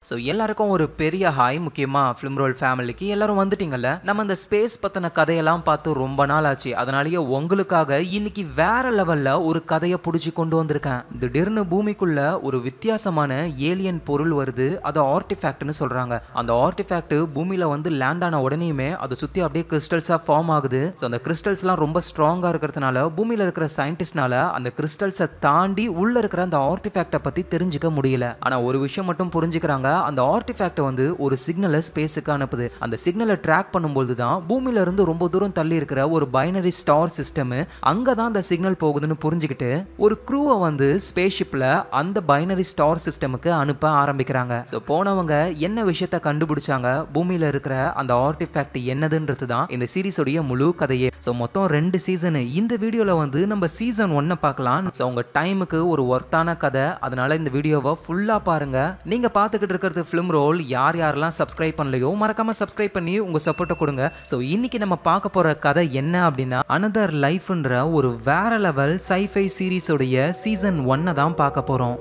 So எல்லாருக்கும் ஒரு பெரிய ஹாய். முக்கியமாக ஃபிலிம் ரோல் ஃபேமிலிக்கு எல்லாரும் வந்துட்டீங்கல்ல. நம்ம இந்த ஸ்பேஸ் பற்றின கதையெல்லாம் பார்த்து ரொம்ப நாள் ஆச்சு. அதனாலேயே உங்களுக்காக இன்னைக்கு வேற லெவலில் ஒரு கதையை பிடிச்சி கொண்டு வந்திருக்கேன். திடீர்னு பூமிக்குள்ள ஒரு வித்தியாசமான ஏலியன் பொருள் வருது. அது ஆர்டிஃபேக்ட்னு சொல்கிறாங்க. அந்த ஆர்டிஃபேக்ட் பூமியில் வந்து லேண்ட் ஆன உடனேயுமே அதை சுற்றி அப்படியே கிறிஸ்டல்ஸாக ஃபார்ம் ஆகுது. ஸோ அந்த கிறிஸ்டல்ஸ்லாம் ரொம்ப ஸ்ட்ராங்காக இருக்கிறதுனால பூமியில் இருக்கிற சயின்டிஸ்ட்னால அந்த கிறிஸ்டல்ஸை தாண்டி உள்ள இருக்கிற அந்த ஆர்டிஃபேக்டை பற்றி தெரிஞ்சுக்க முடியல. ஆனால் ஒரு விஷயம் மட்டும் புரிஞ்சுக்கிறாங்க. அந்த ஆர்டிஃபேக்ட் வந்து ஒரு சிக்னலை ஸ்பேஸுக்கு அனுப்புது. அந்த சிக்னலை ட்ராக் பண்ணும்போது தான் பூமியில இருந்து ரொம்ப தூரம் தள்ளி இருக்கிற ஒரு பைனரி ஸ்டார் சிஸ்டம் அங்க தான் அந்த சிக்னல் போகுதுன்னு புரிஞ்சுக்கிட்டு ஒரு க்ரூவை வந்து ஸ்பேஸ்ஷிப்ல அந்த பைனரி ஸ்டார் சிஸ்டமுக்கு அனுப்ப ஆரம்பிக்கிறாங்க. ஸோ போனவங்க என்ன விஷயத்தை கண்டுபிடிச்சாங்க, பூமியில இருக்கிற அந்த ஆர்டிஃபேக்ட் என்னதுன்றது தான் இந்த சீரிஸோடைய முழு கதையே. ஸோ மொத்தம் 2 சீசன். இந்த வீடியோல வந்து நம்ம சீசன் 1 பார்க்கலாம். ஸோ உங்க டைமுக்கு ஒரு ஒர்த்தான கதை. அதனால இந்த வீடியோவை ஃபுல்லா பாருங்க. நீங்க பார்த்துக்கிட்டு இருக்கிறது ஃபிலிம் ரோல். யாரெல்லாம் சப்ஸ்கிரைப் பண்ணலையோ மறக்காம சப்ஸ்கிரைப் பண்ணி உங்க சப்போர்ட்டை கொடுங்க. ஸோ இன்னைக்கு நம்ம பார்க்க போற கதை என்ன அப்படின்னா, அனதர் லைஃப்ன்ற ஒரு வேற லெவல் சைஃபை சீரிஸோடைய சீசன் 1 தான் பார்க்க போறோம்.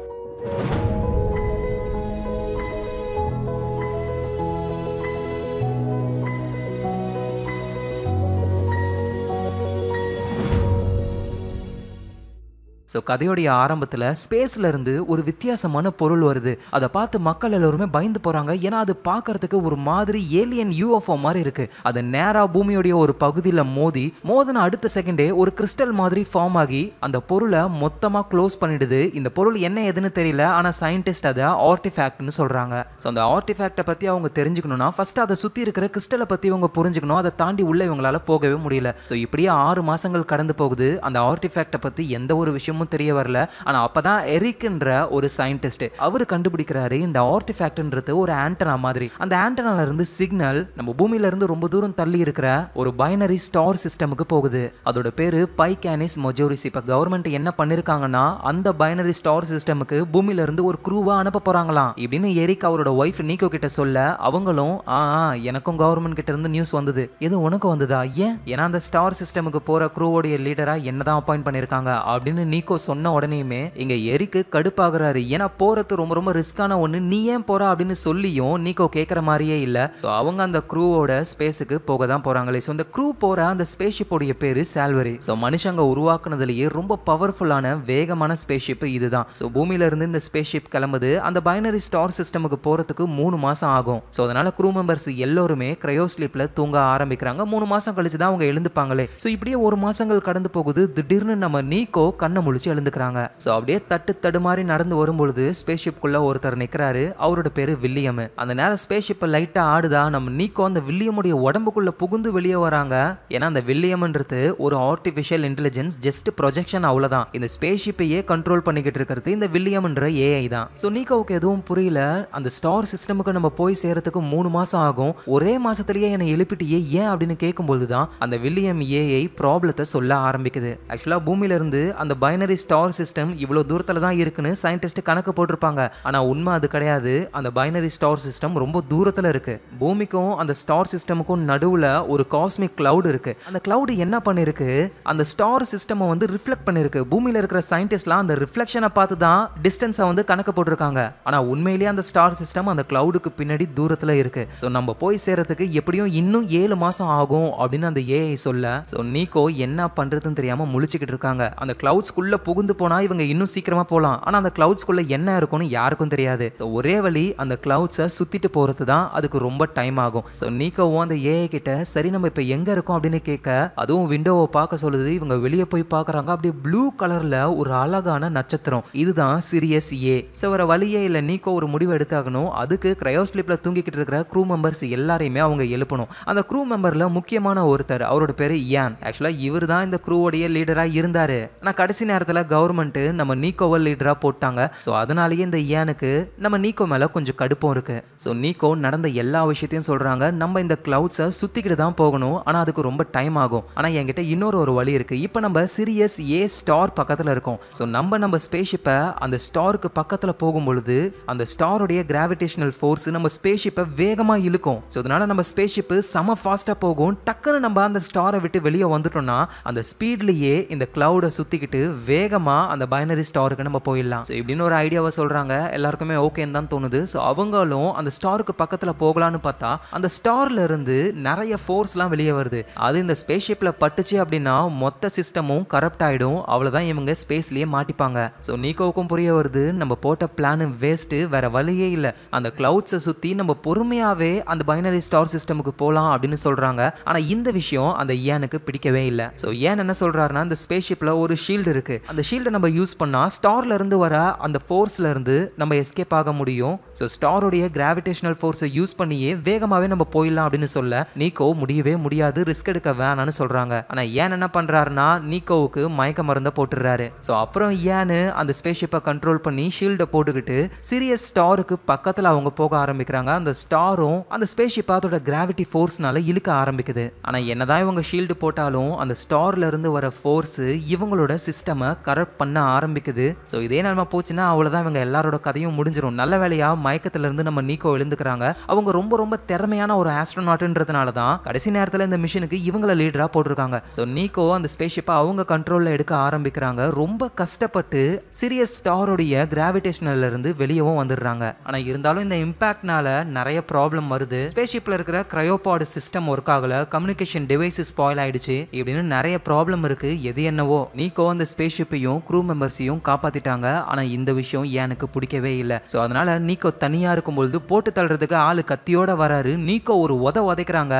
ஸோ கதையோடைய ஆரம்பத்தில் ஸ்பேஸ்ல இருந்து ஒரு வித்தியாசமான பொருள் வருது. அதை பார்த்து மக்கள் எல்லாருமே பயந்து போறாங்க. ஏன்னா அது பார்க்கறதுக்கு ஒரு மாதிரி ஏலியன் யூஎஃப்ஓ மாதிரி இருக்கு. அது நேரா பூமியோடைய ஒரு பகுதியில் மோதின அடுத்த செகண்டே ஒரு கிறிஸ்டல் மாதிரி ஃபார்ம் ஆகி அந்த பொருளை மொத்தமா க்ளோஸ் பண்ணிடுது. இந்த பொருள் என்ன எதுன்னு தெரியல, ஆனா சயின்டிஸ்ட் அதை ஆர்டிஃபேக்ட்னு சொல்றாங்க. ஸோ அந்த ஆர்டிஃபேக்டை பத்தி அவங்க தெரிஞ்சுக்கணும்னா ஃபர்ஸ்ட் அதை சுத்தி இருக்கிற கிறிஸ்டலை பத்தி அவங்க புரிஞ்சுக்கணும். அதை தாண்டி உள்ள இவங்களால போகவே முடியல. ஸோ இப்படியே 6 மாசங்கள் கடந்து போகுது. அந்த ஆர்டிஃபேக்டை பத்தி எந்த ஒரு விஷயமும் தெரிய வரல. ஆனா அப்பதான் எரிக்ன்ற ஒரு சயின்டிஸ்ட் அவர் கண்டுபிடிக்கிறாரு, இந்த ஆர்டிஃபேக்ட்ன்றது ஒரு ஆண்டனா மாதிரி. அந்த ஆண்டனால இருந்து சிக்னல் நம்ம பூமியில இருந்து ரொம்ப தூரம் தள்ளி இருக்கிற ஒரு பைனரி ஸ்டார் சிஸ்டமுக்கு போகுது. அதோட பேரு பைகானிஸ் மஜோரிஸ். இப்ப கவர்மெண்ட் என்ன பண்ணிருக்காங்கன்னா, அந்த பைனரி ஸ்டார் சிஸ்டமுக்கு பூமியில இருந்து ஒரு க்ரூவா அனுப்ப போறாங்களாம். இப்படின்னு எரிக் அவரோட ஒய்ஃப் நீக்கோ கிட்ட சொல்ல, அவங்களும் எனக்கும் கவர்மெண்ட் கிட்ட இருந்து நியூஸ் வந்தது. எது உனக்கு வந்ததா? ஏன்னா அந்த ஸ்டார் சிஸ்டமுக்கு போற க்ரூவோடைய லீடரா என்னதான் அப்பாயிண்ட் பண்ணிருக்காங்க அப்படின்னு நீக்கோ சொன்ன உடனேயுமே இங்க எரிக்கு கடுப்பாகிறாரு. ஏன்னா போறது ரொம்ப ரொம்ப ரிஸ்கான ஒண்ணு, நீ ஏன் போற அப்படின்னு சொல்லியும் நீக்கோ கேட்கற மாதிரியே இல்ல. சோ அவங்க அந்த க்ரூவோட ஸ்பேஸுக்கு போக தான் போறாங்களே. சோ இந்த க்ரூ போற அந்த ஸ்பேஸ்ஷிப்போடைய பேரு சால்வரி. சோ மனுஷங்க உருவாக்குனதுலயே ரொம்ப பவர்ஃபுல்லான வேகமான ஸ்பேஸ்ஷிப் இதுதான். சோ பூமியில இருந்து இந்த ஸ்பேஸ்ஷிப் கிளம்புது. அந்த பைனரி ஸ்டார் சிஸ்டமுக்கு போறதுக்கு 3 மாசம் ஆகும். சோ அதனால க்ரூ மெம்பர்ஸ் எல்லாருமே கிரையோ ஸ்லீப்ல தூங்க ஆரம்பிக்கிறாங்க. 3 மாசம் கழிச்சு தான் அவங்க எழுந்துப்பாங்களே. சோ இப்படியே 1 மாசங்கள் கடந்து போகுது. திடீர்னு நம்ம நீக்கோ கண்ணை முழிச்சு எழுந்துக்கிறாங்க. சோ அப்படியே தடுமாறி நடந்து வரும்பொழுது ஸ்பேஸ்ஷிப்குள்ள ஒருத்தர் நிக்கிறாரு. அவரோட பேரு வில்லியம். அந்த நேரம் ஸ்பேஸ்ஷிப் லைட்டா ஆடுதா. நம்ம நீக்கோ அந்த வில்லியமுடைய உடம்புக்குள்ள புகுந்து வெளியே வராங்க. ஏன்னா அந்த வில்லியம்ன்றது ஒரு ஆர்டிஃபிஷியல் இன்டெலிஜென்ஸ், ஜஸ்ட் ப்ரொஜெக்ஷன், அவ்வளவுதான். இந்த ஸ்பேஸ்ஷிப்பையே கண்ட்ரோல் பண்ணிக்கிட்டு இருக்கிறது இந்த வில்லியம்ன்ற ஏஐ தான். சோ நீக்கோவுக்கு எதுவும் புரியல. அந்த ஸ்டார் சிஸ்டமுக்கு நம்ம போய் சேரத்துக்கு 3 மாசம் ஆகும். ஒரே மாசத்திலேயே என்னை எழுப்பிட்டியே ஏன் அப்படின்னு கேட்கும்போது தான் அந்த வில்லியம் ஏஐ ப்ராப்ளத்தை சொல்ல ஆரம்பிக்குது. ஆக்சுவலா பூமியில இருந்து அந்த பைனரி ஸ்டார் சிஸ்டம் இவ்வளவு தூரத்துல தான் இருக்குன்னு சயின்டிஸ்ட் கணக்கு போட்டிருப்பாங்க. ஆனா உண்மை அது கிடையாது. அந்த பைனரி ஸ்டார் சிஸ்டம் ரொம்ப தூரத்துல இருக்கு. பூமிக்கும் அந்த ஸ்டார் சிஸ்டமுக்கும் நடுவுல ஒரு காஸ்மிக் கிளவுட் இருக்கு. அந்த கிளவுட் என்ன பண்ணிருக்கு, அந்த ஸ்டார் சிஸ்டம் வந்து ரிஃப்ளெக்ட் பண்ணிருக்கு. பூமியில இருக்கிற சயின்டிஸ்ட்லாம் அந்த ரிஃப்ளெக்ஷனை பார்த்து தான் டிஸ்டன்ஸை வந்து கணக்கு போட்டிருக்காங்க. ஆனா உண்மையிலேயே அந்த ஸ்டார் சிஸ்டம் அந்த கிளவுடுக்கு பின்னாடி தூரத்துல இருக்கு. ஸோ நம்ம போய் சேரத்துக்கு எப்படியும் இன்னும் 7 மாசம் ஆகும் அப்படின்னு அந்த ஏஐ சொல்ல, ஸோ நீக்கோ என்ன பண்றதுன்னு தெரியாம முழிச்சுக்கிட்டு இருக்காங்க. அந்த கிளவுட்ஸ்குள்ள புகுந்து போனா இவங்க இன்னும் சீக்கிரமா போலாம். ஆனா அந்த கிளவுட்ஸ்குள்ள என்ன இருக்கும்னு யாருக்கும் தெரியாது. சோ ஒரே வழி அந்த கிளவுட்ஸை சுத்திட்டு போறது தான். அதுக்கு ரொம்ப டைம் ஆகும். சோ நீக்கோவும் அந்த ஏஐ கிட்ட சரி நம்ம இப்ப எங்க இருக்கோம் அப்படின்னு கேட்க, அதுவும் விண்டோவை பார்க்க சொல்லுது. இவங்க வெளியே போய் பார்க்கறாங்க. அப்படியே ப்ளூ கலர்ல ஒரு அழகான நட்சத்திரம். இதுதான் சிரியஸ் ஏ. சோ வர வழியே இல்ல, நீக்கோ ஒரு முடிவு எடுத்தாகணும். அதுக்கு கிரையோ ஸ்லீப்ல தூங்கிக்கிட்டு இருக்கிற க்ரூ மெம்பர்ஸ் எல்லாரையுமே அவங்க எழுப்பணும். அந்த க்ரூ மெம்பர்ல முக்கியமான ஒருத்தர், அவரோட பேரு இயான். ஆக்சுவலா இவர் தான் இந்த க்ரூவோடைய லீடரா இருந்தாரு. ஆனா கடைசி நேரத்துல கவர்மெண்ட் நம்ம நீக்கோவை லீடரா போட்டாங்க. சோ அதனாலேயே இந்த இயானுக்கு நம்ம நீக்கோ மேல கொஞ்சம் கடுப்பம் இருக்கு. சோ நீக்கோ நடந்த எல்லா விஷயத்தையும் சொல்றாங்க. நம்ம இந்த கிளவுட்ஸை சுத்திக்கிட்டு தான் போகணும். ஆனா அதுக்கு ரொம்ப டைம் ஆகும். ஆனா என்கிட்ட இன்னொரு வழி இருக்கு. இப்போ நம்ம சிரியஸ் ஏ ஸ்டார் பக்கத்துல இருக்கோம். சோ நம்ம ஸ்பேஸ்ஷிப்பை அந்த ஸ்டாருக்கு பக்கத்துல போகும்பொழுது அந்த ஸ்டாருடைய கிராவிடேஷனல் ஃபோர்ஸ் நம்ம ஸ்பேஸ்ஷிப்பை வேகமா இழுக்கும். சோ அதனால நம்ம ஸ்பேஸ்ஷிப் செம ஃபாஸ்டா போகும். டக்குன்னு நம்ம அந்த ஸ்டாரை விட்டு வெளியே வந்துட்டோம்னா அந்த ஸ்பீட்லயே இந்த கிளவுடை சுத்திக்கிட்டு வேகமா அந்த பைனரி ஸ்டாருக்கு நம்ம போயிடலாம். ஸோ இப்படின்னு ஒரு ஐடியாவை சொல்றாங்க. எல்லாருக்குமே ஓகேன்னு தான் தோணுது. ஸோ அவங்களும் அந்த ஸ்டாருக்கு பக்கத்துல போகலான்னு பார்த்தா அந்த ஸ்டார்ல இருந்து நிறைய ஃபோர்ஸ்லாம் வெளியே வருது. அது இந்த ஸ்பேஸ் ஷிப்ல பட்டுச்சு அப்படின்னா மொத்த சிஸ்டமும் கரப்ட் ஆயிடும். அவ்வளவுதான், இவங்க ஸ்பேஸ்லயே மாட்டிப்பாங்க. ஸோ நீக்கோவுக்கும் புரிய வருது நம்ம போட்ட பிளான் வேஸ்ட், வேற வழியே இல்லை. அந்த கிளவுட்ஸை சுத்தி நம்ம பொறுமையாவே அந்த பைனரி ஸ்டார் சிஸ்டமுக்கு போலாம் அப்படின்னு சொல்றாங்க. ஆனா இந்த விஷயம் அந்த ஏனுக்கு பிடிக்கவே இல்லை. ஸோ ஏன் என்ன சொல்றாருன்னா, இந்த ஸ்பேஸ் ஷிப்ல ஒரு ஷீல்டு இருக்கு. அந்த ஷீல்டை நம்ம யூஸ் பண்ணா ஸ்டார்ல இருந்து வர அந்த ஃபோர்ஸ்ல இருந்து நம்ம எஸ்கேப் ஆக முடியும். ஸோ ஸ்டாரோடைய கிராவிடேஷனல் ஃபோர்ஸை யூஸ் பண்ணியே வேகமாவே நம்ம போயிடலாம் அப்படின்னு சொல்ல நீக்கோ முடியவே முடியாது, ரிஸ்க் எடுக்க வேணான்னு சொல்றாங்க. ஆனா ஏன் என்ன பண்றாருன்னா நீக்கோவுக்கு மயக்க மருந்த போட்டுறாரு. ஸோ அப்புறம் ஏன்னு அந்த ஸ்பேஸ் ஷிப்பை கண்ட்ரோல் பண்ணி ஷீல்டை போட்டுக்கிட்டு சீரியஸ் ஸ்டாருக்கு பக்கத்தில் அவங்க போக ஆரம்பிக்கிறாங்க. அந்த ஸ்டாரும் அந்த ஸ்பேஸ் ஷிப் அதோட கிராவிட்டி ஃபோர்ஸ்னால இழுக்க ஆரம்பிக்குது. ஆனா என்னதான் இவங்க ஷீல்டு போட்டாலும் அந்த ஸ்டார்ல இருந்து வர ஃபோர்ஸ் இவங்களோட சிஸ்டமை கரப்ட் பண்ண ஆரம்பிக்குது. ஸோ இதே நிலைமை போச்சுன்னா அவ்வளவுதான், இவங்க எல்லாரோட கதையும் முடிஞ்சிடும். நல்ல வேலையா மயக்கத்துல இருந்து நம்ம நீக்கோ எழுந்துக்கிறாங்க. அவங்க ரொம்ப ரொம்ப திறமையான ஒரு ஆஸ்ட்ரோநாட்ன்றதுனால தான் கடைசி நேரத்தில் இந்த மிஷனுக்கு இவங்கள லீடரா போட்டிருக்காங்க. ஸோ நீக்கோ அந்த ஸ்பேஸ் ஷிப்பை அவங்க கண்ட்ரோல்ல எடுக்க ஆரம்பிக்கிறாங்க. ரொம்ப கஷ்டப்பட்டு சீரியஸ் ஸ்டாரோடைய கிராவிடேஷன்ல இருந்து வெளியவும் வந்துடுறாங்க. ஆனா இருந்தாலும் இந்த இம்பாக்ட்னால நிறைய ப்ராப்ளம் வருது. ஸ்பேஸ் ஷிப்ல இருக்கிற கிரையோபாட் சிஸ்டம் ஒர்க் ஆகல, கம்யூனிகேஷன் டிவைஸ் ஸ்பாயில் ஆயிடுச்சு, இப்படின்னு நிறைய ப்ராப்ளம் இருக்கு. எது என்னவோ நீக்கோ அந்த ஸ்பேஸ் ஷிப்பையும் க்ரூ மெம்பர்ஸையும் காப்பாத்திட்டாங்க. ஆனா இந்த விஷயம் எனக்கு பிடிக்கவே இல்லை. ஸோ அதனால நீக்கோ தனியா இருக்கும்பொழுது போட்டு தள்ளுறதுக்கு ஆளு கத்தியோட வராரு. நீக்கோ ஒரு உதைக்கிறாங்க.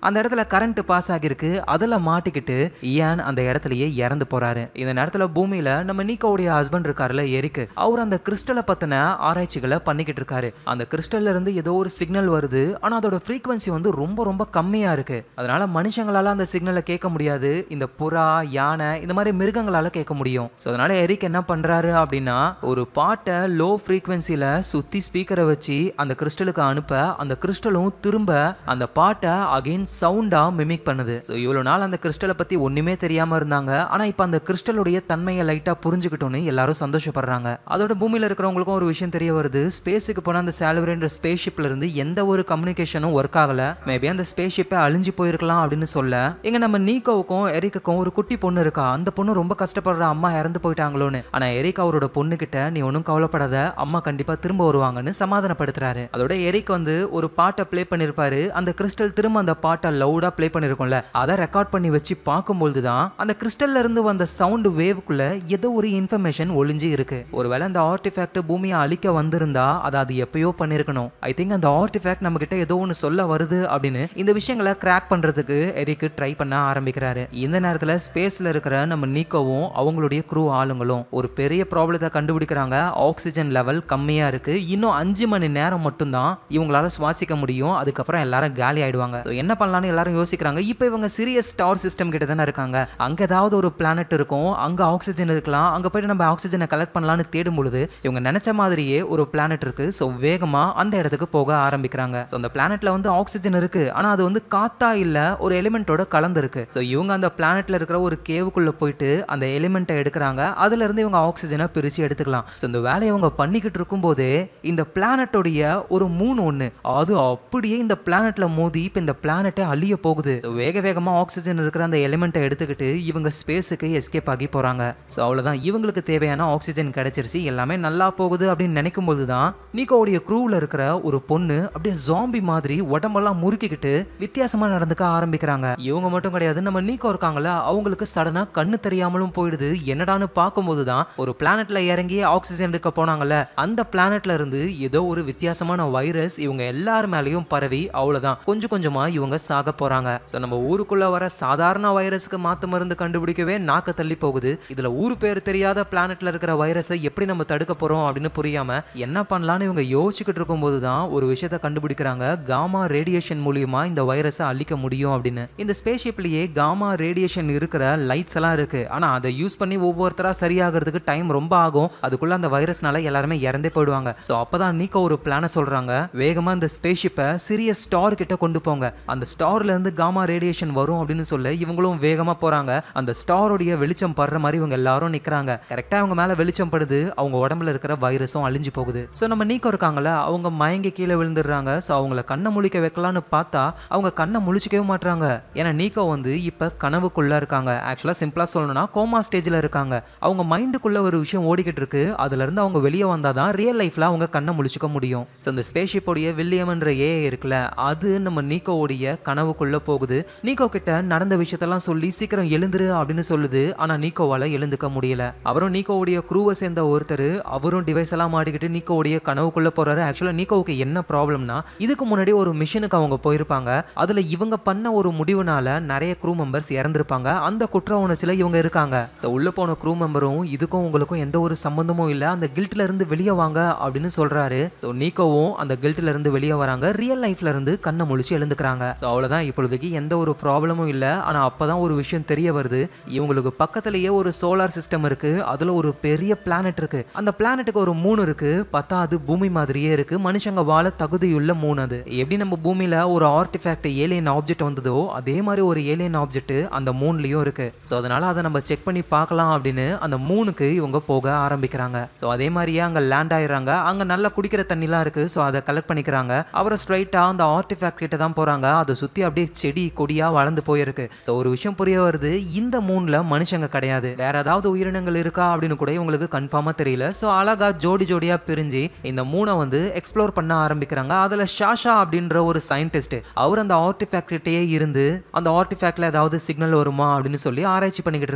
அந்த இடத்துல கரண்ட் பாஸ் ஆகிருக்கு. அதில் மாட்டிக்கிட்டு இயான் அந்த இடத்துலயே இறந்து போறாரு. இந்த நேரத்தில் பூமியில நம்ம நீக்கோவுடைய ஹஸ்பண்ட் இருக்காருல எரிக், அவர் அந்த கிறிஸ்டலை பத்தின ஆராய்ச்சிகளை பண்ணிக்கிட்டு இருக்காரு. அந்த கிறிஸ்டல்ல இருந்து ஏதோ ஒரு சிக்னல் வருது. ஆனா அதோட ஃப்ரீக்வன்சி வந்து ரொம்ப ரொம்ப கம்மியா இருக்கு. அதனால மனுஷங்களால அந்த சிக்னலை கேட்க முடியாது. இந்த புறா, யானை, இந்த மாதிரி மிருகங்களால கேட்க முடியும். ஸோ அதனால எரிக் என்ன பண்றாரு அப்படின்னா ஒரு பாட்டை லோ ஃப்ரீக்வன்சில சுத்தி ஸ்பீக்கரை வச்சு அந்த கிறிஸ்டலுக்கு அனுப்ப அந்த கிறிஸ்டலும் திரும்ப அந்த பாட்டை அகைன் சவுண்டா மிமிக் பண்ணுது. ஸோ இவ்வளோ நாள் அந்த கிறிஸ்டலை பத்தி ஒண்ணுமே தெரியாம இருந்தாங்க. ஆனா இப்போ அந்த கிறிஸ்டலுடைய தன்மையை லைட்டா புரிஞ்சுக்கிட்டோன்னு எல்லாரும் சந்தோஷப்படுறாங்க. அதோட பூமியில இருக்கிறவங்களுக்கும் ஒரு விஷயம் தெரிய வருது. ஸ்பேஸுக்கு போன அந்த சால்வரின்ற ஸ்பேஸ் ஷிப்ல இருந்து எந்த ஒரு கம்யூனிகேஷனும் ஒர்க் ஆகல. மேபி அந்த ஸ்பேஸ் ஷிப்பை அழிஞ்சு போயிருக்கலாம் அப்படின்னு சொல்ல இங்க நம்ம நீக்கோவுக்கும் எரிக்குக்கும் ஒரு குட்டி பொண்ணு இருக்கா. அந்த பொண்ணு ரொம்ப கஷ்டப்படுற, அம்மா இறந்து போயிட்டாங்களோன்னு. ஆனா எரிக் அவரோட பொண்ணு கிட்ட நீ ஒன்னும் கவலைப்படாத, அம்மா கண்டிப்பா திரும்ப வருவாங்கன்னு சமாதானப்படுத்துறாரு. அதோட எரிக் வந்து ஒரு பாட்டை பிளே பண்ணிருப்பாரு. அந்த கிறிஸ்டல் திரும்ப அந்த பாட்டை லவுடா ப்ளே பண்ணிருக்கும்ல, அதை ரெக்கார்ட் பண்ணி வச்சு பார்க்கும்போது தான் அந்த கிறிஸ்டல்ல இருந்து வந்த சவுண்ட் வேவ்க்குள்ள ஏதோ ஒரு இன்ஃபர்மேஷன் ஒளிஞ்சு இருக்கு. ஒருவேளை அந்த ஆர்டிஃபேக்ட் பூமியை அழிக்க வந்திருந்தா அது எப்பயோ பண்ணிருக்கணும். ஐ திங்க் அந்த ஆர்டிஃபேக்ட் நம்ம கிட்ட ஏதோ ஒன்று சொல்ல வருது அப்படின்னு இந்த விஷயங்களை கிராக் பண்றதுக்கு எரிக் ட்ரை பண்ண ஆரம்பிக்கிறாரு. இந்த நேரத்தில் ஸ்பேஸ்ல இருக்கிற நம்ம நீக்கோவும் அவங்களுடைய க்ரூ ஆளுங்களும் ஒரு பெரிய ப்ராப்ளத்தை கண்டுபிடிக்கிறாங்க. ஆக்சிஜன் லெவல் கம்மியா இருக்கு. இன்னும் 5 மணி நேரம் மட்டும்தான் இவங்களால சுவாசிக்க முடியும். அதுக்கப்புறம் எல்லாரும் காலி ஆயிடுவாங்க. என்ன பண்ணலாம் எல்லாரும் யோசிக்கிறாங்க. இப்போ இவங்க சீரியஸ் ஸ்டார் சிஸ்டம் கிட்ட தானே இருக்காங்க. அங்க ஏதாவது ஒரு பிளானட் இருக்கும், அங்க ஆக்சிஜன் இருக்கலாம், அங்க போயிட்டு நம்ம ஆக்சிஜனை கலெக்ட் பண்ணலாம்னு தேடும் பொழுது இவங்க நினைச்ச மாதிரியே ஒரு பிளானட் இருக்கு. ஸோ வேகமா அந்த இடத்துக்கு போக ஆரம்பிக்கிறாங்க. ஸோ அந்த பிளானட்ல வந்து ஆக்சிஜன் இருக்கு. ஆனா அது வந்து காத்தா இல்ல, ஒரு எலிமெண்டோட கலந்து இருக்கு. ஸோ இவங்க அந்த பிளானட்ல இருக்கிற ஒரு கேவுக்குள்ள போயிட்டு அந்த எலிமெண்ட்டை எடுக்கிறாங்க. அதுல இருந்து இவங்க ஆக்சிஜனை பிரிச்சு எடுத்துக்கலாம். ஸோ இந்த வேலையை அவங்க பண்ணிக்கிட்டு இருக்கும் போதே இந்த பிளானட்டோடைய ஒரு மூன் ஒண்ணு அது அப்படியே இந்த பிளானட்ல மோதி இப்ப இந்த பிளானட்டை அழிய போகுது. வேக வேகமா ஆக்சிஜன் இருக்கிற அந்த எலிமெண்ட்டை எடுத்துக்கிட்டு இவங்க ஸ்பேஸுக்கு எஸ்கேப் ஆகி போறாங்க. ஸோ அவ்வளவுதான், இவங்களுக்கு தேவையான ஆக்சிஜன் கிடைச்சிருச்சு, எல்லாமே நல்லா போகுது அப்படின்னு நினைக்கும் போதுதான் நீக்கோவுடைய க்ரூவில் இருக்கிற ஒரு பொண்ணு அப்படியே ஜாம்பி மாதிரி உடம்பெல்லாம் முறுக்கிக்கிட்டு வித்தியாசமா நடந்துக்க ஆரம்பிக்கிறாங்க. இவங்க மட்டும் கிடையாது, நம்ம நீக்கோ இருக்காங்களா அவங்களுக்கு சடனா கண்ணு தெரியாமலும் போயிடுது. என்னடான்னு பார்க்கும்போதுதான் ஒரு பிளானட்ல இறங்கி ஆக்சிஜன் எடுக்க போனாங்கல்ல, அந்த பிளானட்ல இருந்து ஏதோ ஒரு வித்தியாசமான வைரஸ் இவங்க எல்லார் மேலேயும் பரவி அவ்வளவுதான் கொஞ்சம் கொஞ்சமா இவங்க சாக போறாங்க. சோ நம்ம ஊருக்குள்ள வர சாதாரண வைரஸ்க்கு மாத்து மருந்து கண்டுபிடிக்கவே நாக்க தள்ளி போகுது. இதுல ஊரு பேர் தெரியாத பிளானட்ல இருக்கிற வைரஸை எப்படி நம்ம தடுக்க போறோம் அப்படின்னு புரியாம என்ன பண்ணலாம்னு இவங்க யோசிச்சுக்கிட்டு இருக்கும்போது தான் ஒரு விஷயத்தை கண்டுபிடிக்கிறாங்க. காமா ரேடியேஷன் மூலியமா இந்த வைரஸை அழிக்க முடியும் அப்படின்னு. இந்த ஸ்பேஸ் ஷிப்லயே காமா ரேடியேஷன் இருக்கிற லைட்ஸ் எல்லாம் இருக்கு. ஆனா அதை யூஸ் பண்ணி ஒவ்வொருத்தரா சரியாகிறதுக்கு டைம் ரொம்ப ஆகும். அதுக்குள்ள அந்த வைரஸ்னால எல்லாருமே இறந்தே போயிடுவாங்க. சோ அப்பதான் நீக்கோ ஒரு பிளான சொல்றாங்க. வேகமா இந்த ஸ்பேஸ் ஷிப்பை சிறிய ஸ்டார் கிட்ட கொண்டு போங்க. அந்த ஸ்டார்ல இருந்து காமா ரேடியேஷன் வரும் அப்படின்னு சொல்ல இவங்களும் வேகமா போறாங்க. அந்த ஸ்டாரோடைய வெளிச்சம் படுற மாதிரி இவங்க எல்லாரும் நிக்கிறாங்க. கரெக்டா அவங்க மேல வெளிச்சம் படுது. அவங்க உடம்புல இருக்கிற வைரஸும் அழிஞ்சு போகுது. சோ நம்ம நீக்கோ இருக்காங்கல்ல, அவங்க மயங்கி கீழே விழுந்துடுறாங்க. சோ அவங்கள கண்ணை முழிக்க வைக்கலான்னு பார்த்தா அவங்க கண்ணை முழிச்சிக்கவே மாட்டாங்க. ஏன்னா நீக்கோ வந்து இப்ப கனவுக்குள்ள இருக்காங்க. ஆக்சுவலா சிம்பிளா சொல்லணும்னா கோமா ஸ்டேஜ்ல இருக்காங்க. அவங்க மைண்டுக்குள்ள ஒரு விஷயம் ஓடிக்கிட்டு இருக்கு. அதுல இருந்து அவங்க வெளியே வந்தாதான் ரியல் லைஃப்ல அவங்க கண்ணை முழிச்சுக்க முடியும். சோ இந்த ஸ்பேஸ்ஷிப் உடைய வில்லியம் என்ற ஏஐ இருக்குல்ல, அது நம்ம நீக்கோவுடைய கனவுக்குள்ள போகுது. நீக்கோ கிட்ட நடந்த விஷயத்தெல்லாம் சொல்லி சீக்கிரம் எழுந்துரு அப்படின்னு சொல்லுது. ஆனா நீக்கோவால எழுந்துக்க முடியல. அவரும் நீக்கோவுடைய க்ரூவை சேர்ந்த ஒருத்தர், அவரும் டிவைஸ் எல்லாம் மாட்டிக்கிட்டு நீக்கோவுடைய கனவுக்குள்ள போறாரு. ஆக்சுவலா நீக்கோவுக்கு என்ன ப்ராப்ளம்னா, இதுக்கு முன்னாடி ஒரு மிஷனுக்கு அவங்க போயிருப்பாங்க. அதுல இவங்க பண்ண ஒரு முடிவுனால நிறைய க்ரூ மெம்பர்ஸ் இறந்திருப்பாங்க. அந்த குற்ற உணர்ச்சியில இவங்க இருக்காங்க. சோ உள்ள போன க்ரூ மெம்பரும் இதுக்கும் உங்களுக்கும் எந்த ஒரு சம்பந்தமும் இல்ல, அந்த கில்ட்ல இருந்து வெளியே வாங்க அப்படின்னு சொல்றாரு. சோ நீக்கோவும் அந்த கில்ட்ல இருந்து வெளியே வராங்க. ரியல் லைஃப்ல இருந்து கண்ணை முழிச்சு எழுந்துக்கிறாங்க. சோ அவ்வளவுதான், இப்பொழுதுக்கு எந்த ஒரு ப்ராப்ளமும் இல்ல. ஆனா அப்பதான் ஒரு விஷயம் தெரிய வருது. இவங்களுக்கு பக்கத்திலேயே ஒரு சோலார் சிஸ்டம் இருக்கு. அதுல ஒரு பெரிய பிளானட் இருக்கு. அந்த பிளானட்டுக்கு ஒரு மூன் இருக்கு. பார்த்தா அது பூமி மாதிரியே இருக்கு. மனுஷங்க வாழ தகுதியுள்ள மூன். அது எப்படி நம்ம பூமியில ஒரு ஆர்டிஃபேக்ட் ஏலியன் ஆப்ஜெக்ட் வந்ததோ அதே மாதிரி ஒரு ஏலியன் ஆப்ஜெக்ட் அந்த மூன்லயும் இருக்கு. சோ அதனால அதை நம்ம செக் பண்ணி பார்க்கலாம் அப்படின்னு அந்த மூனுக்கு இவங்க போக ஆரம்பிக்கிறாங்க. சோ அதே மாதிரியே அங்க லேண்ட் ஆயிடுறாங்க. அங்க நல்லா குடிக்கிற தண்ணிலாம் இருக்கு. சோ அதை கலெக்ட் பண்ணிக்கிறாங்க. அப்புறம் ஸ்ட்ரைட்டா அந்த ஆர்டிஃபேக்ட் கிட்ட தான் போறாங்க. அதை சுத்தி அப்படியே செடி கொடியா வளர்ந்து போயிருக்கு. சோ ஒரு விஷயம் புரிய வருது, இந்த மூன்ல மனுஷங்க கிடையாது, வேற ஏதாவது உயிரினங்கள் இருக்கா அப்படின்னு கூட இவங்களுக்கு கன்ஃபார்மா தெரியல. சோ அழகா ஜோடி ஜோடியா பிரிஞ்சு இந்த மூனை வந்து எக்ஸ்ப்ளோர் பண்ண ஆரம்பிக்கிறாங்க. அதுல ஷாஷா அப்படின்ற ஒரு சயின்டிஸ்ட், அவர் அந்த ஆர்டிஃபேக்ட் கிட்டயே இருந்து அந்த ஆர்டிஃபேக்ட்ல ஏதாவது சிக்னல் வருமா அப்படின்னு சொல்லி ஆராய்ச்சி பண்ணிக்கிட்டு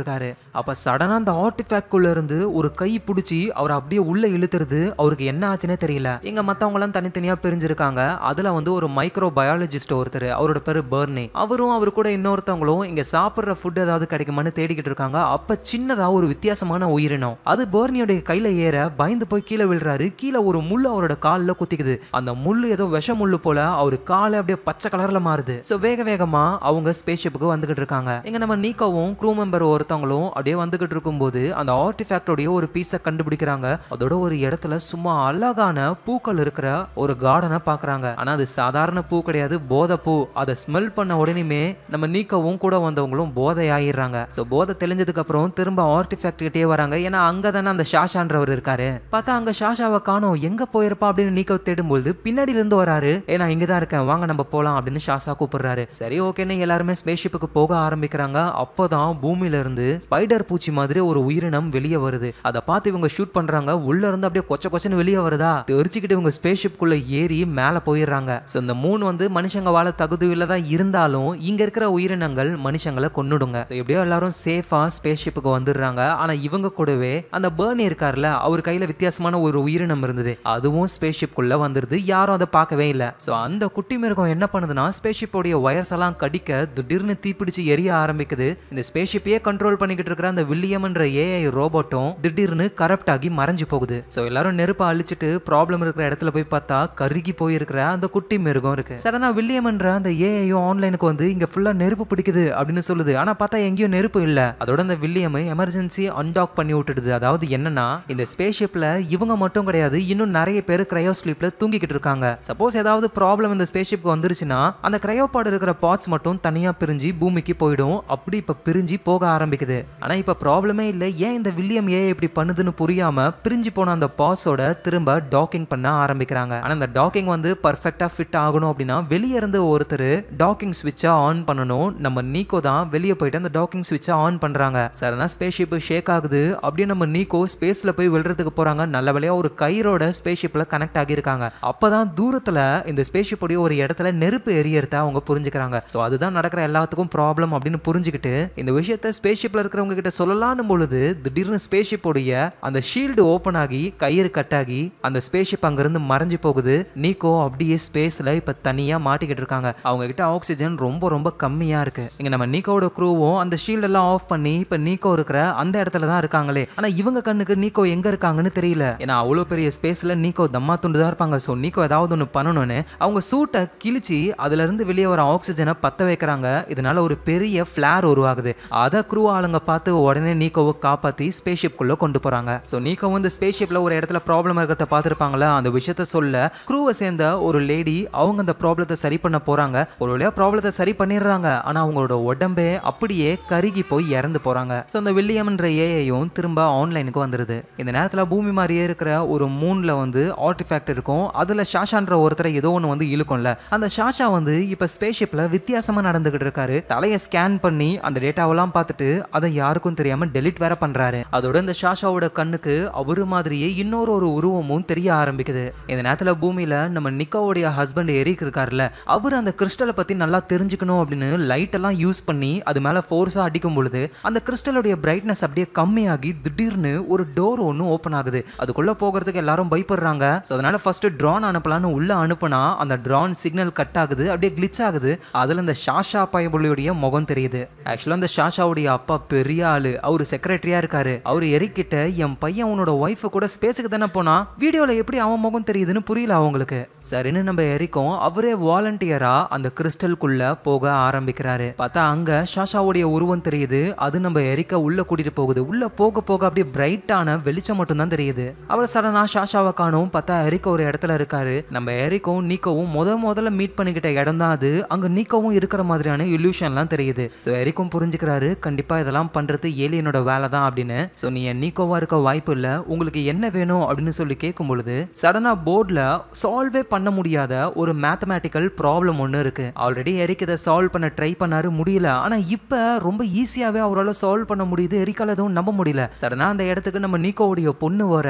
இருக்காரு. அப்ப சடனா அந்த ஆர்டிஃபேக்ட் குள்ள இருந்து ஒரு கை பிடிச்சி அவர் அப்படியே உள்ள இழுத்துறது. அவருக்கு என்ன ஆச்சுன்னே தெரியல. எங்க மத்தவங்க எல்லாம் தனித்தனியா பிரிஞ்சிருக்காங்க. அதுல வந்து ஒரு மைக்ரோ பயாலஜிஸ்ட் ஒருத்தர், அவரோட பேரு பர்னி, அவரும் அவர் கூட இன்னொருத்தவங்களும் இங்க சாப்பிடுற ஃபுட் ஏதாவது கிடைக்குமான்னு தேடிக்கிட்டு இருக்காங்க. அப்ப சின்னதா ஒரு வித்தியாசமான உயிரினம் அது பர்னியோட கையில ஏற பயந்து போய் கீழே விழுறாரு. கீழே ஒரு முள்ளு அவரோட காலில் குத்திக்குது. அந்த முள்ளு ஏதோ விஷ முள்ளு போல அவர் காலை அப்படியே பச்சை கலர்ல மாறுது. சோ வேக வேகமா அவங்க ஸ்பேஸ்ஷிப்புக்கு வந்துகிட்டு இருக்காங்க. இங்க நம்ம நீக்கோவும் க்ரூ மெம்பர் ஒருத்தவங்களும் அப்படியே வந்துகிட்டு இருக்கும்போது அந்த ஆர்டிஃபேக்டோடைய ஒரு பீஸை கண்டுபிடிக்கிறாங்க. அதோட ஒரு இடத்துல சும்மா அழகான பூக்கள் இருக்கிற ஒரு கார்டனை பாக்குறாங்க. ஆனா அது சாதாரண பூ கிடையாது, போதை பூ. அதை ஸ்மெல் பண்ண உடனே நம்ம நீக்கவும் கூட வந்தவங்களும் போதை ஆயிடுறாங்க. சோ போதை தெளிஞ்சதுக்கு அப்புறம் திரும்ப ஆர்டிஃபேக்ட் கிட்டே வராங்க. ஏன்னா அங்கதானே அந்த ஷாஷான்றவர் இருக்காரு. பார்த்தா அங்க ஷாஷாவை காணோம். எங்க போயிருப்பா அப்படின்னு நீக்கோ தேடும்போது பின்னாடில இருந்து வராரு. நான் இங்கதான் இருக்கேன், வாங்க நம்ம போலாம் அப்படின்னு ஷாஷா கூப்பிடுறாரு. சரி ஓகேன்னு எல்லாருமே ஸ்பேஸ்ஷிப்புக்கு போக ஆரம்பிக்கிறாங்க. அப்போதான் பூமியில இருந்து ஸ்பைடர் பூச்சி மாதிரி ஒரு உயிரினம் வெளியே வருது. அதை பார்த்து இவங்க ஷூட் பண்றாங்க. உள்ள இருந்து அப்படியே கொச்ச கொச்சன்னு வெளியே வருதா, தெரிச்சுக்கிட்டு இவங்க ஸ்பேஸ்ஷிப்புக்குள்ள ஏறி மேல போயிடுறாங்க. சோ இந்த மூன் வந்து மனுஷங்க வாழ தகுதி இல்லதான் இருந்தாலும் இங்க இருக்கிற உயிரினங்கள் மனுஷங்களை கொன்னுடுங்க. எப்படியோ எல்லாரும் சேஃபா ஸ்பேஸ்ஷிப்புக்கு வந்துடுறாங்க. ஆனா இவங்க கூடவே அந்த பர்னி இருக்காருல, அவர் கையில வித்தியாசமான ஒரு உயிரினம் இருந்தது. அதுவும் ஸ்பேஸ்ஷிப்புக்குள்ள வந்துருது. யாரும் அதை பார்க்கவே இல்ல. சோ அந்த குட்டி மிருகம் என்ன பண்ணுதுன்னா, ஸ்பேஸ்ஷிப்போடைய வயர்ஸ் எல்லாம் கடிக்க திடீர்னு தீப்பிடிச்சு எரிய ஆரம்பிக்குது. இந்த ஸ்பேஸ்ஷிப்பையே கண்ட்ரோல் பண்ணிக்கிட்டு இருக்கிற அந்த வில்லியம் என்ற ஏஐ ரோபோட்டும் திடீர்னு கரப்ட் ஆகி மறைஞ்சு போகுது. சோ எல்லாரும் நெருப்பை அழிச்சிட்டு ப்ராப்ளம் இருக்கிற இடத்துல போய் பார்த்தா கருகி போயிருக்கிற அந்த குட்டி மிருகம் இருக்கு. சடனா வில்லியம் என்ற அந்த ஏஐயும் ஆன்லைனுக்கு வந்து இங்க ஃபுல்லா நெருப்பு பிடிக்குது அப்படின்னு சொல்லுது. ஆனா பார்த்தா எங்கேயும் நெருப்பு இல்ல. அதோட அந்த வில்லியம் எமர்ஜென்சி அன்டாக் பண்ணி விட்டுடுது. அதாவது என்னன்னா, இந்த ஸ்பேஸ்ஷிப்ல இவங்க மட்டும் கிடையாது, இன்னும் நிறைய பேர் கிரையோ ஸ்லீப்ல தூங்கிக்கிட்டு இருக்காங்க. சப்போஸ் ஏதாவது ப்ராப்ளம் இந்த ஸ்பேஸ்ஷிப்க்கு வந்துருச்சுன்னா அந்த கிரையோ பாட் இருக்கிற பார்ட்ஸ் மட்டும் தனியா பிரிஞ்சு பூமிக்கு போயிடும். அப்படி இப்ப பிரிஞ்சு போக ஆரம்பிக்குது. ஆனா இப்ப ப்ராப்ளமே இல்ல. ஏன் இந்த வில்லியம் ஏஐ இப்படி பண்ணுதுன்னு புரியாம பிரிஞ்சு போன அந்த பார்ட்ஸோட திரும்ப டாக்கிங் பண்ண ஆரம்பிக்கிறாங்க. ஆனா அந்த டாக்கிங் வந்து பர்ஃபெக்ட்டா ஃபிட் ஆகணும் அப்படின்னா வெளியே இருந்து ஒருத்தர் டாக்கிங் ஸ்விட்சை ஆன் பண்ணணும். நம்ம நீக்கோ தான் வெளியே போயிட்டு அந்த டாக்கிங் ஸ்விட்சை ஆன் பண்றாங்க. சடனா ஸ்பேஸ்ஷிப் ஷேக் ஆகுது. அப்படியே நம்ம நீக்கோ ஸ்பேஸ்ல போய் விழுறதுக்கு போறாங்க. நல்ல வேளையா ஒரு கயிறோட ஸ்பேஸ்ஷிப்ல கனெக்ட் ஆகியிருக்காங்க. அப்பதான் தூரத்துல இந்த ஸ்பேஸ்ஷிப் உடைய ஒரு இடத்துல நெருப்பு எரியறத அவங்க புரிஞ்சுக்கிறாங்க. சோ அதுதான் நடக்கிற எல்லாத்துக்கும் ப்ராப்ளம் அப்படின்னு புரிஞ்சுக்கிட்டு இந்த விஷயத்தை ஸ்பேஸ்ஷிப்ல இருக்கிறவங்க கிட்ட சொல்லலாம்னு பொழுது திடீர்னு ஸ்பேஸ்ஷிப் உடைய அந்த ஷீல்டு ஓபன் ஆகி கயிறு கட் ஆகி அந்த ஸ்பேஸ்ஷிப் அங்கிருந்து மறைஞ்சு போகுது. நீக்கோ அப்படியே ஸ்பேஸ்ல இப்ப தனியா மாட்டிக்கிட்டு இருக்காங்க. அவங்க கிட்ட ஆக்சிஜன் ரொம்ப ரொம்ப கம்மியா இருக்கு. இங்க நம்ம நீக்கோட க்ரூவும் அந்த ஷீல்ட் எல்லாம் ஆஃப் பண்ணி இப்ப நீக்கோ இருக்கிற அந்த இடத்துல தான் இருக்காங்களே. ஆனா இவங்க கண்ணுக்கு நீக்கோ எங்க இருக்காங்கன்னு தெரியல. ஏன்னா அவ்வளவு பெரிய ஸ்பேஸ்ல நீக்கோ தம்மா துண்டு தான் இருப்பாங்க. சோ நீக்கோ ஏதாவது ஒண்ணு பண்ணணும்னு அவங்க சூட்டை கிழிச்சு அதுல இருந்து வெளியே வர ஆக்சிஜனை பத்த வைக்கிறாங்க. இதனால ஒரு பெரிய ஃபிளேர் உருவாகுது. அதை க்ரூ ஆளுங்க பார்த்து உடனே நீக்கோவை காப்பாத்தி ஸ்பேஸ்ஷிப் குள்ள கொண்டு போறாங்க. சோ நீக்கோ வந்து ஸ்பேஸ்ஷிப்ல ஒரு இடத்துல ப்ராப்ளம் இருக்கிறத பார்த்திருப்பாங்களா, அந்த விஷயத்த சொல்ல க்ரூவை சேர்ந்த ஒரு லேடி அவங்க அந்த ப்ராப்ளத்தை சரி பண்ண போறாங்க. ஒரு வழியா ப்ராப்ளத்தை சரி பண்ணிடுறாங்க. ஆனா அவங்களோட உடம்பே அப்படியே கருகி போய் இறந்து போறாங்க. ஸோ அந்த வில்லியம்ன்ற ஏஐயும் திரும்ப ஆன்லைனுக்கு வந்துருது. இந்த நேரத்தில் பூமி மாதிரியே இருக்கிற ஒரு மூன்ல வந்து ஆர்டிஃபேக்ட் இருக்கும். அதுல ஷாஷான்ற ஒருத்தரை ஏதோ ஒன்று வந்து இழுக்கும்ல. அந்த ஷாஷா வந்து இப்ப ஸ்பேஸ்ஷிப்ல வித்தியாசமா நடந்துகிட்டு இருக்காரு. தலையை ஸ்கேன் பண்ணி அந்த டேட்டாவெல்லாம் பார்த்துட்டு அதை யாருக்கும் தெரியாம டெலிட் வேற பண்றாரு. அதோட இந்த ஷாஷாவோட கண்ணுக்கு அவரு மாதிரியே இன்னொரு உருவமும் தெரிய ஆரம்பிக்குது. இந்த நேரத்தில் பூமியில நம்ம நிக்கோவுடைய ஹஸ்பண்ட் எரிக் இருக்காருல்ல, அவர் அந்த கிறிஸ்டலை பத்தி நல்லா தெரிஞ்சுக்கணும் அப்படின்னு லைட் எல்லாம் யூஸ் பண்ணி அது மேல ஃபோர்ஸா அடிக்கும் பொழுது அந்த கிறிஸ்டலுடைய பிரைட்னஸ் அப்படியே கம்மியாகி திடீர்னு ஒரு டோர் ஒன்று ஓப்பன் ஆகுது. அதுக்குள்ள போகிறதுக்கு எல்லாரும் பயப்படுறாங்க. ஸோ அதனால ஃபர்ஸ்ட் ட்ரான் அனுப்பலான்னு உள்ள அனுப்புனா அந்த ட்ரான் சிக்னல் கட் ஆகுது, அப்படியே கிளிச் ஆகுது. அதுல இந்த ஷாஷா பயபுள்ளியுடைய முகம் தெரியுது. ஆக்சுவலா அந்த ஷாஷாவுடைய அப்பா பெரிய ஆளு, அவரு செக்ரட்டரியா இருக்காரு. அவரு எரிக்கிட்ட என் பையன் உன்னோட ஒய்ஃபை கூட ஸ்பேஸுக்கு தானே போனா, வீடியோல எப்படி அவன் முகம் தெரியுதுன்னு புரியல அவங்களுக்கு. சரின்னு நம்ம எரிக்கும் அவரே வாலண்டியரா அந்த கிறிஸ்டலுக்குள்ள போக ஆரம்பிக்கிறாரு. பார்த்தா அங்க ஷாஷாவுடைய உருவம் தெரியுது. அது நம்ம எரிக்க உள்ள கூட்டிட்டு போகுது. உள்ள போக போக அப்படியே பிரைட்டான வெளிச்சம் மட்டும் தான் தெரியுது. அவர் சடனா ஷாஷாவை காணும். பார்த்தா எரிக்க ஒரு இடத்துல இருக்காரு. நம்ம எரிக்கும் நீக்கவும் முதல்ல மீட் பண்ணிக்கிட்ட இடம் தான் அது. அங்க நீக்கவும் இருக்கிற மாதிரியான இல்யூஷன்லாம் தெரியுது. ஸோ எரிக்கும் புரிஞ்சுக்கிறாரு, கண்டிப்பா இதெல்லாம் பண்றது ஏலியனோட வேலை தான் அப்படின்னு. ஸோ நீ நீக்கோவா இருக்க வாய்ப்பு இல்லை, உங்களுக்கு என்ன வேணும் அப்படின்னு சொல்லி கேட்கும் பொழுது சடனா போர்டில் சால்வே பண்ண முடியாத ஒரு மேத்தமேட்டிக்கல் ப்ராப்ளம் ஒன்று இருக்கு. ஆல்ரெடி எரிக் இதை சால்வ் பண்ண ட்ரை பண்ணாரு, முடியல. ஆனா இப்ப ரொம்ப ஈஸியாவே அவரால் சால்வ் பண்ண முடியுது. எரிக்கால எதுவும் நம்ப முடியல. சடனா அந்த இடத்துக்கு நம்ம நீக்கோவுடைய பொண்ணு வர,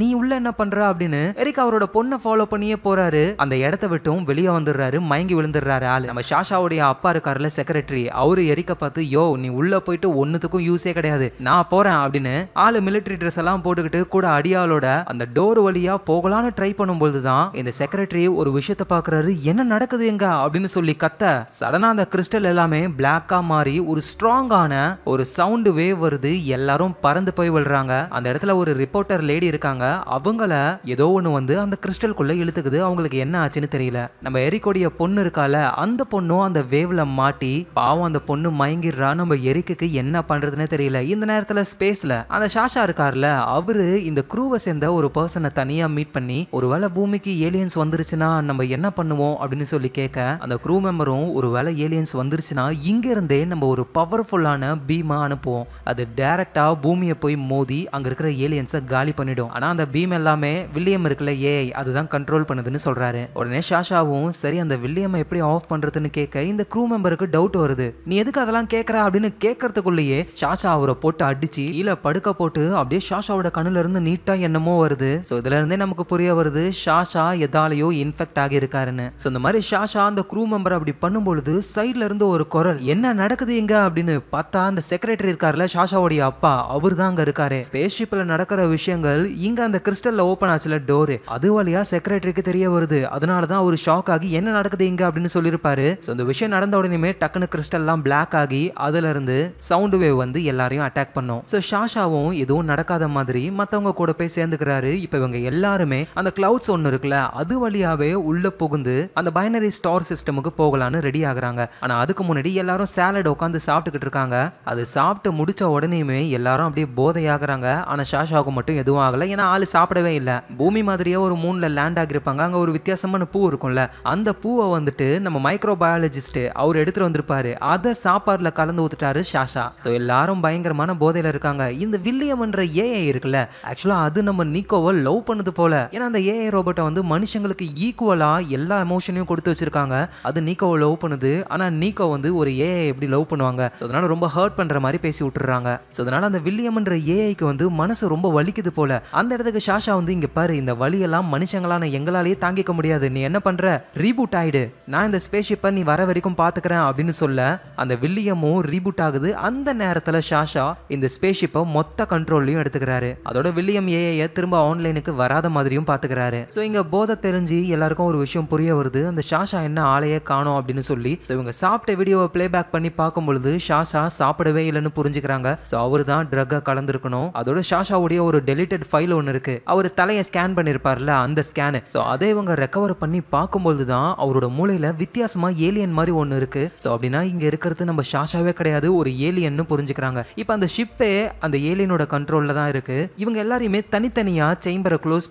நீ உள்ள என்ன பண்ற அப்படின்னு எரிக் அவரோட பொண்ணை ஃபாலோ பண்ணியே போறாரு. அந்த இடத்த விட்டும் வெளியே வந்துடுறாரு, மயங்கி விழுந்துடுறாரு ஆளு. நம்ம ஷாஷாவுடைய அப்பா இருக்காருல செக்ரட்டரி, அவரு எரிக்க பார்த்து யோ நீ உள்ள போயிட்டு ஒன்னுத்துக்கும் யூஸே கிடையாது, நான் போறேன் அப்படின்னு ஆளு மிலிட்டரி ட்ரெஸ் எல்லாம் போட்டுக்கிட்டு கூட அடியாளோட அந்த டோர் வழியா போகலான்னு ட்ரை பண்ணும்போது தான் இந்த செக்ரட்டரி ஒரு விஷயத்தை பாக்குறாரு. என்ன நடக்குது எங்க அப்படின்னு சொல்லி கத்த, சடனா அந்த கிறிஸ்டல் எல்லாமே பிளாக்கா மாறி ஒரு ஸ்ட்ராங்கான ஒரு சவுண்ட் வேவ் வருது. எல்லாரும் பறந்து போய் விழுறாங்க. அந்த இடத்துல ஒரு ரிப்போர்ட்டர் லேடி இருக்காங்க. அவங்கள ஏதோ ஒன்று வந்து அந்த கிறிஸ்டலுக்குள்ள இழுத்துக்குது. அவங்களுக்கு என்ன ஆச்சுன்னு தெரியல. நம்ம எரிக்கோடைய பொண்ணு இருக்கால, அந்த பொண்ணும் அந்த வேவ்ல மாட்டி பாவம் அந்த பொண்ணு மயங்கிடுறா. நம்ம எரிக்கு என்ன பண்றதுன்னு தெரியல. இந்த நேரத்துல ஸ்பேஸ்ல அந்த ஷாஷா இருக்கார்ல, அவரு இந்த க்ரூவை சேர்ந்த ஒரு பர்சனை தனியா மீட் பண்ணி ஒருவேளை பூமிக்கு ஏலியன்ஸ் வந்துருச்சுன்னா நம்ம என்ன பண்ணுவோம் அப்படின்னு சொல்லி கேட்க, அந்த க்ரூ மெம்பரும் ஒருவேளை ஏலியன்ஸ் வந்துருச்சுன்னா இங்க இருந்தே நம்ம ஒரு பவர்ஃபுல்லான பீமா அனுப்புவோம். அது டைரக்டா பூமியை போய் மோதி அங்க இருக்கிற ஏலியன்ஸை காலி பண்ணிடும். ஆனா அந்த பீம் எல்லாமே வில்லியம் இருக்குல்ல ஏஐ, அதுதான் கண்ட்ரோல் பண்ணுதுன்னு சொல்றாரு. உடனே ஷாஷாவும் சரி அந்த வில்லியம் எப்படி ஆஃப் பண்றதுன்னு கேட்க, இந்த க்ரூ மெம்பருக்கு டவுட் வருது. நீ எதுக்கு அதெல்லாம் கேட்கற அப்படின்னு கேட்கறதுக்குள்ளேயே ஷாஷா அவரை போட்டு அடிச்சு கீழே படுக்க போட்டு அப்படியே ஷாஷாவோட கண்ணுல இருந்து நீட்டா என்னமோ வருது. சோ இதுல இருந்தே நமக்கு புரிய வருது ஷாஷா எதாலையோ இன்ஃபெக்ட் ஆகி இருக்காருன்னு. சோ இந்த மாதிரி ஷாஷா அந்த க்ரூ மெம்பர் அப்படி பண்ணும்பொழுது சைட்ல இருந்து ஒரு குரல், என்ன நடக்குது இங்க அப்படின்னு பார்த்தா அந்த செக்ரட்டரி இருக்காருல ஷாஷாவுடைய அப்பா, அவர் தான் அங்க இருக்காரு. ஸ்பேஸ் ஷிப்ல நடக்கிற விஷயங்கள் இங்க அந்த கிறிஸ்டல்ல ஓபன் ஆச்சுல டோர், அது வழியா செக்ரட்டரிக்கு தெரிய வருது. அதனாலதான் ஒரு ஷாக் ஆகி என்ன நடக்குது இங்க அப்படின்னு சொல்லியிருப்பாரு. சோ இந்த விஷயம் நடந்த உடனே டக்குனு கிறிஸ்டல் எல்லாம் பிளாக் ஆகி அதுல இருந்து சவுண்ட் வேவ் வந்து எல்லாரையும் அட்டாக் பண்ணும். சோ ஷாஷாவும் எதுவும் நடக்காத மாதிரி மத்தவங்க கூட போய் சேர்ந்துக்கிறாரு. இப்ப இவங்க எல்லாருமே அந்த கிளவுட்ஸ் ஒன்னு இருக்குல்ல, அது வழியாவே உள்ள புகுந்து அந்த பைனரி ஸ்டார் சிஸ்டமுக்கு போகலான்னு ரெடி ஆகுறாங்க. ஆனா அதுக்கு முன்னாடி எல்லாரும் சாலட் உட்காந்து சாப்பிட்டுக்கிட்டு இருக்காங்க. அது சாப்பிட்டு முடிச்ச உடனேயுமே எல்லாரும் அப்படியே போதையாகிறாங்க. ஆனா ஷாஷாவுக்கு மட்டும் எதுவும் ஆகல, ஏன்னா ஆளு சாப்பிடவே இல்லை. பூமி மாதிரியே ஒரு மூன்ல லேண்ட் ஆகிருப்பாங்க. அங்க ஒரு வித்தியாசமான பூ இருக்கும்ல, அந்த பூவை வந்துட்டு நம்ம மைக்ரோ பயாலஜிஸ்ட் அவர் எடுத்துட்டு வந்திருப்பாரு. அதை சாப்பாடுல கலந்து ஊத்துட்டாரு ஷாஷா. சோ எல்லாரும் பயங்கரமான போதையில இருக்காங்க. இந்த வில்லியம் என்ற ஏஐ இருக்குல்ல, ஆக்சுவலா அது நம்ம நீக்கோவை லவ் பண்ணுது போல. ஏன்னா அந்த ஏஐ ரோபோட்டை வந்து மனுஷங்களுக்கு ஈக்குவலா எல்லா எமோஷனையும் கொடுத்து வச்சிருக்காங்க. அது நீக்கோவை லவ் பண்ணுது. ஆனா நீக்கோ வந்து ஒரு ஏஐ எப்படி லவ் பண்ணுவாங்க, சோ அதனால ரொம்ப ஹர்ட் பண்ற மாதிரி பேசி விட்டுறாங்க. சோ அதனால அந்த வில்லியம் என்ற ஏஐக்கு வந்து மனசு ரொம்ப வலிக்குது போல. அந்த இடத்துக்கு ஷாஷா வந்து இங்க பாரு, இந்த வலியெல்லாம் மனுஷங்களான எங்களாலேயே தாங்கிக்க முடியாது, நீ என்ன பண்ற, ரீபூட் ஆயிடு, நான் இந்த ஸ்பேஸ் ஷிப்பை நீ வர வரைக்கும் பாத்துக்கிறேன் அப்படின்னு சொல்ல அந்த வில்லியமும் ரீபூட் ஆகுது. அந்த நேரத்துல ஷாஷா இந்த ஸ்பேஸ் ஷிப்பை மொத்த கண்ட்ரோல்லையும் எடுத்துக்கிறாரு. அதோட வில்லியம் ஏஐ திரும்ப ஆன்லைனுக்கு வராத மாதிரியும் பாத்துக்கிறாரு. சோ இங்க போதை தெரிஞ்சு எல்லாருக்கும் ஒரு விஷயம் புரிய வருது, அந்த ஷாஷா என்ன ஆளையே காணோம் அப்படின்னு சொல்லி. சோ இவங்க சாப்பிட்ட வீடியோவை பிளே பேக் பண்ணி பார்க்கும் பொழுது ஷாஷா சாப்பிடவே இல்லைன்னு புரிஞ்சுக்கிறாங்க. சோ அவரு தான் ட்ரக்கை கலந்துருக்கணும். அதோட ஷாஷாவுடைய ஒரு டெலிட்டட் ஃபைல் ஒன்று இருக்கு, அவர் தலையை ஸ்கேன் பண்ணிருப்பார்ல அந்த ஸ்கேனு. சோ அதை இவங்க ரெக்கவர் பண்ணி பார்க்கும்போது தான் அவரோட மூளையில வித்தியாசமா ஏலியன் மாதிரி ஒன்று இருக்கு. சோ அப்படின்னா இங்க இருக்கிறது நம்ம ஷாஷாவே கிடையாது, ஒரு ஏலியன்னு புரிஞ்சுக்கிறாங்க. இப்போ அந்த ஷிப்பே அந்த ஏலியனோட கண்ட்ரோல்ல தான் இருக்கு. இவங்க எல்லாரையுமே தனித்தனியா சேம்பரை க்ளோஸ்